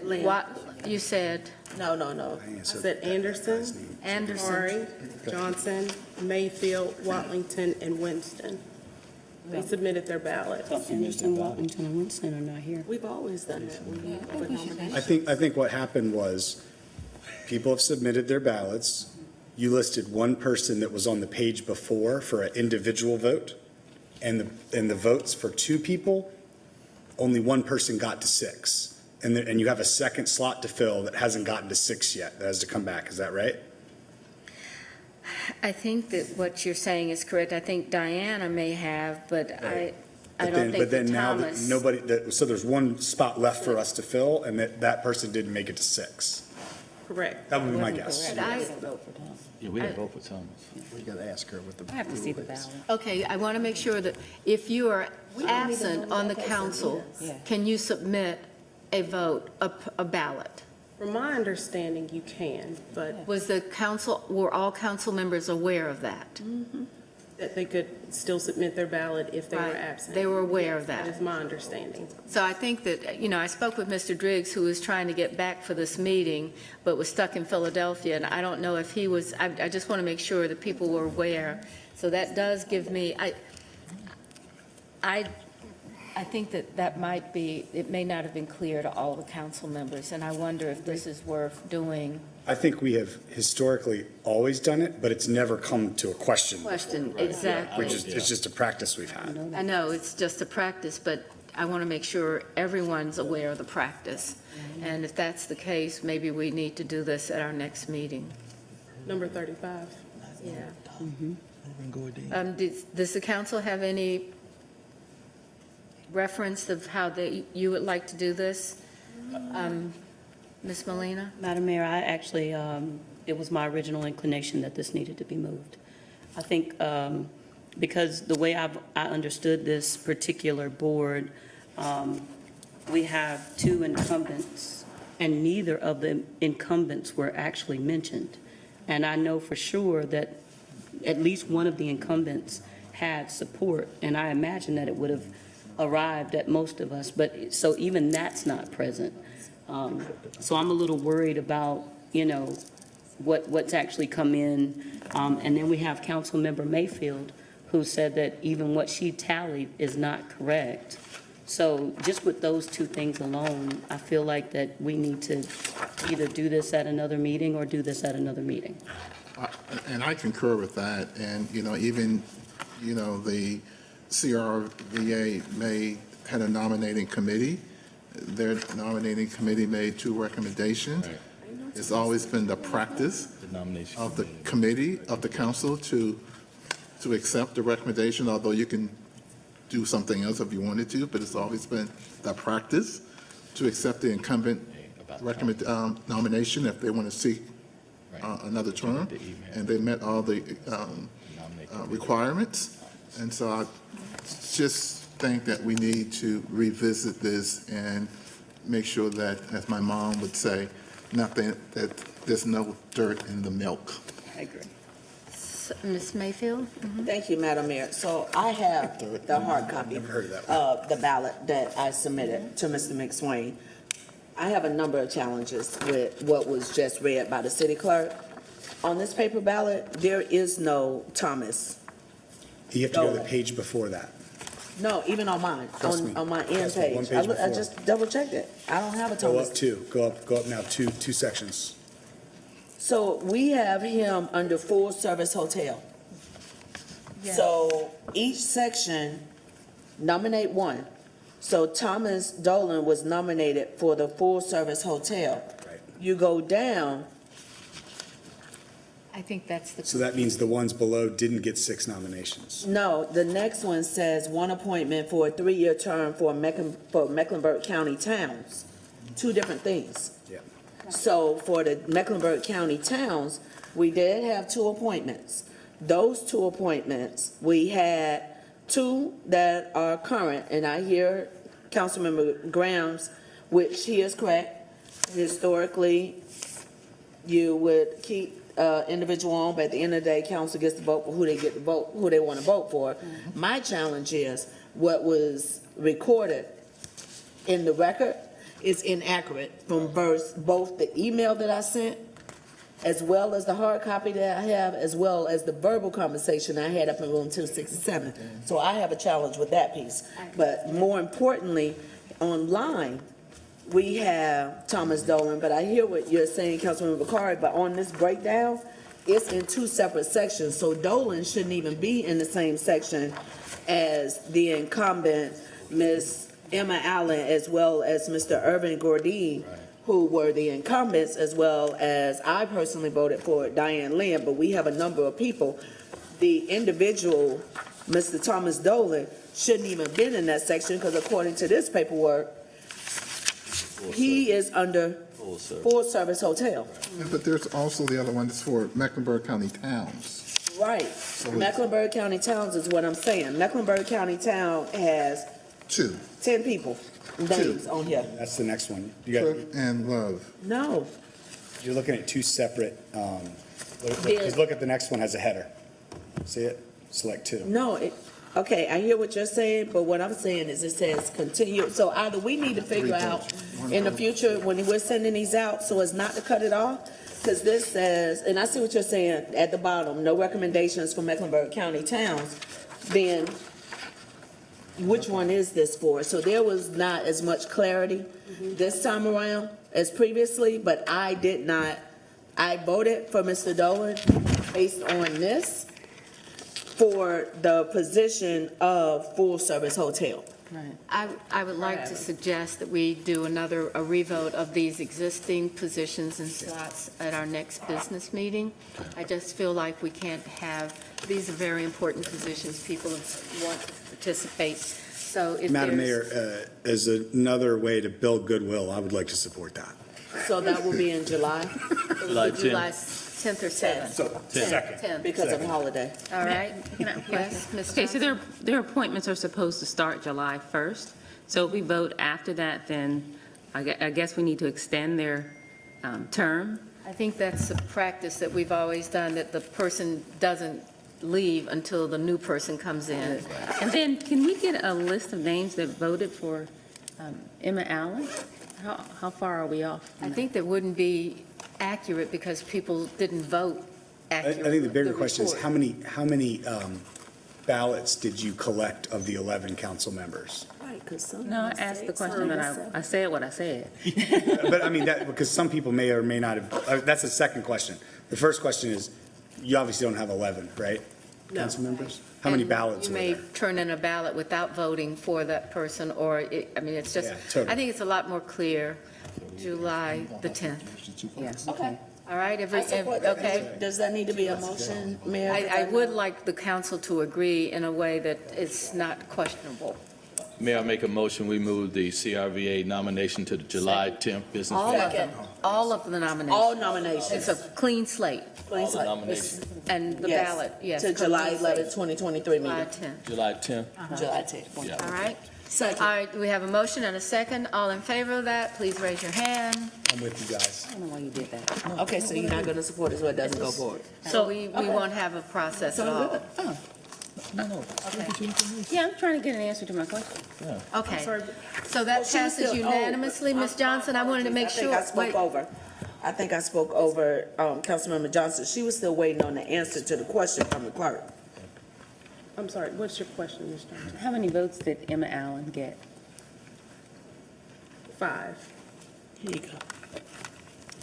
you said No. I said Anderson, Anderson. Bakari, Johnson, Mayfield, Watlington, and Winston. They submitted their ballot. So Anderson, Watlington, and Winston are not here. We've always done that when we for nominations. I think what happened was, people have submitted their ballots. You listed one person that was on the page before for an individual vote, and the votes for 2 people, only one person got to 6. And you have a second slot to fill that hasn't gotten to 6 yet, that has to come back, is that right? I think that what you're saying is correct. I think Diana may have, but I don't think But then that now that Thomas. nobody, so there's one spot left for us to fill, and that person didn't make it to 6. Correct. That would be my guess. But I- Yeah, we didn't vote for Thomas. We got to ask her what the. I have to see the ballot. Okay, I want to make sure that if you are absent on the council, can you submit a vote, a ballot? From my understanding, you can, but Was the council, were all council members aware of that? that they could still submit their ballot if they were Right. absent. They were aware of That that. is my understanding. So I think that, I spoke with Mr. Driggs, who was trying to get back for this meeting, but was stuck in Philadelphia, and I don't know if he was, I just want to make sure that people were aware. So that does give me, I think that might be, it may not have been clear to all the council members, and I wonder if this is worth doing. I think we have historically always done it, but it's never come to a question. Question, exactly. It's just a practice we've had. I know, it's just a practice, but I want to make sure everyone's aware of the practice. And if that's the case, maybe we need to do this at our next meeting. Number 35. Yeah. Does the council have any reference of how you would like to do this? Ms. Molina? Madam Mayor, I actually, it was my original inclination that this needed to be moved. I think because the way I understood this particular board, we have 2 incumbents, and neither of the incumbents were actually mentioned. And I know for sure that at least one of the incumbents had support, and I imagine that it would have arrived at most of us, but, so even that's not present. So I'm a little worried about, what's actually come in. And then we have Councilmember Mayfield, who said that even what she tallied is not correct. So just with those two things alone, I feel like that we need to either do this at another meeting or do this at another meeting. And I concur with that. And, even, the CRVA had a nominating committee. Their nominating committee made 2 recommendations. Right. It's always been the practice of the committee, of the council to accept the recommendation, although you can do something else if you wanted to, but it's always been the practice to accept the incumbent nomination if they want to seek another term, and they met all the requirements. And so I just think that we need to revisit this and make sure that, as my mom would say, that there's no dirt in the milk. I agree. Ms. Mayfield? Thank you, Madam Mayor. So I have the hard copy of the ballot that I submitted to Mr. McSwain. I have a number of challenges with what was just read by the city clerk. On this paper ballot, there is no Thomas. You have to go to the page before that. No, even on mine, Trust me. on my end Trust me, one page. page I before. just double checked it. I don't have a Go Thomas. up 2, go up now, two sections. So we have him under full service hotel. So each section nominate one. So Thomas Dolan was nominated for the full service hotel. Right. You go down, I think that's the. So that means the ones below didn't get 6 nominations. no, the next one says one appointment for a 3-year term for Mecklenburg County towns. 2 different things. Yeah. So for the Mecklenburg County towns, we did have 2 appointments. Those 2 appointments, we had 2 that are current, and I hear Councilmember Graham's, which he is correct. Historically, you would keep individual on, but at the end of the day, council gets to vote for who they get to vote, who they want to vote for. My challenge is what was recorded in the record is inaccurate from both the email that I sent, as well as the hard copy that I have, as well as the verbal conversation I had up in room 267. So I have a challenge with that piece. But more importantly, online, we have Thomas Dolan, but I hear what you're saying, Councilman Bakari, but on this breakdown, it's in 2 separate sections. So Dolan shouldn't even be in the same section as the incumbent, Ms. Emma Allen, as well as Mr. Irvin Gordine, who were the incumbents, as well as I personally voted for Diane Lynn, but we have a number of people. The individual, Mr. Thomas Dolan, shouldn't even have been in that section, because according to this paperwork, he is under full service hotel. But there's also the other one that's for Mecklenburg County towns. Right. Mecklenburg County Towns is what I'm saying. Mecklenburg County Town has 10 people, names on here. That's the next one. You got, Cliff and Love. No. you're looking at 2 separate, because look at the next one has a header. See it? Select 2. No, okay, I hear what you're saying, but what I'm saying is it says continue. So either we need to figure out in the future when we're sending these out so as not to cut it off, because this says, and I see what you're saying at the bottom, no recommendations for Mecklenburg County towns, then which one is this for? So there was not as much clarity this time around as previously, but I did not, I voted for Mr. Dolan based on this for the position of full-service hotel. I would like to suggest that we do a revote of these existing positions and slots at our next business meeting. I just feel like we can't have, these are very important positions, people want to participate. So if Madam there's- Mayor, as another way to build goodwill, I would like to support that. So that will be in July? July 10th. July 10th or 7th? So, 10th. Because of holiday. All right. Yes, Ms. Okay, so their appointments are supposed to start July 1st. So if we vote after that, then I guess we need to extend their term. I think that's a practice that we've always done, that the person doesn't leave until the new person comes in. And then, can we get a list of names that voted for Emma Allen? How far are we off? I think that wouldn't be accurate because people didn't vote I accurately. think the bigger The question is, report. how many ballots did you collect of the 11 council members? No, I asked the question, but I said what I said. But I mean, because some people may or may not have, that's the second question. The first question is, you obviously don't have 11, right? No. Council members? How many And ballots You were may there? turn in a ballot without voting for that person, or, it's just, Yeah, totally. I think it's a lot more clear, July the 10th. Yes. Okay. All right, okay? Does that need to be a motion, Mayor? I would like the council to agree in a way that is not questionable. May I make a motion, we move the CRVA nomination to the July 10th business All meeting? of them, all of the nominations. All nominations. It's a clean slate. Please, All the nominations, And the yes, ballot, yes. To July clean slate. 11, 2023 July meeting. 10th. July 10th. July 10th. Yeah. All right? Second. All right, we have a motion and a second. All in favor of that, please raise your hand. I'm with you guys. I don't know why you did that. Okay, so you're not going to support it, so it doesn't go forward. So we won't have a process at all. Yeah, I'm trying to get an answer to my question. Okay. So that She was passes still- unanimously, Ms. Johnson. I wanted to make sure. I think I spoke over Councilmember Johnson. She was still waiting on the answer to the question from the clerk. I'm sorry, what's your question, Ms. Johnson? How many votes did Emma Allen get? 5. Here you go.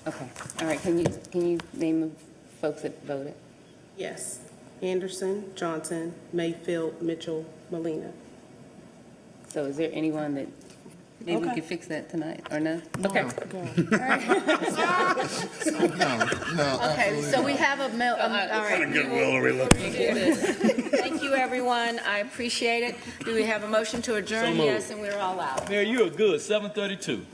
Okay, all right, can you name the folks that voted? Yes. Anderson, Johnson, Mayfield, Mitchell, Molina. So is there anyone that, maybe we Okay. could fix that tonight, or no? Okay. Okay, so we have a, all right. Goodwill are we looking for? Thank you, everyone. I appreciate it. Do we have a motion to adjourn? moved. Yes, and we're all out. Mayor, you are good, 7:32.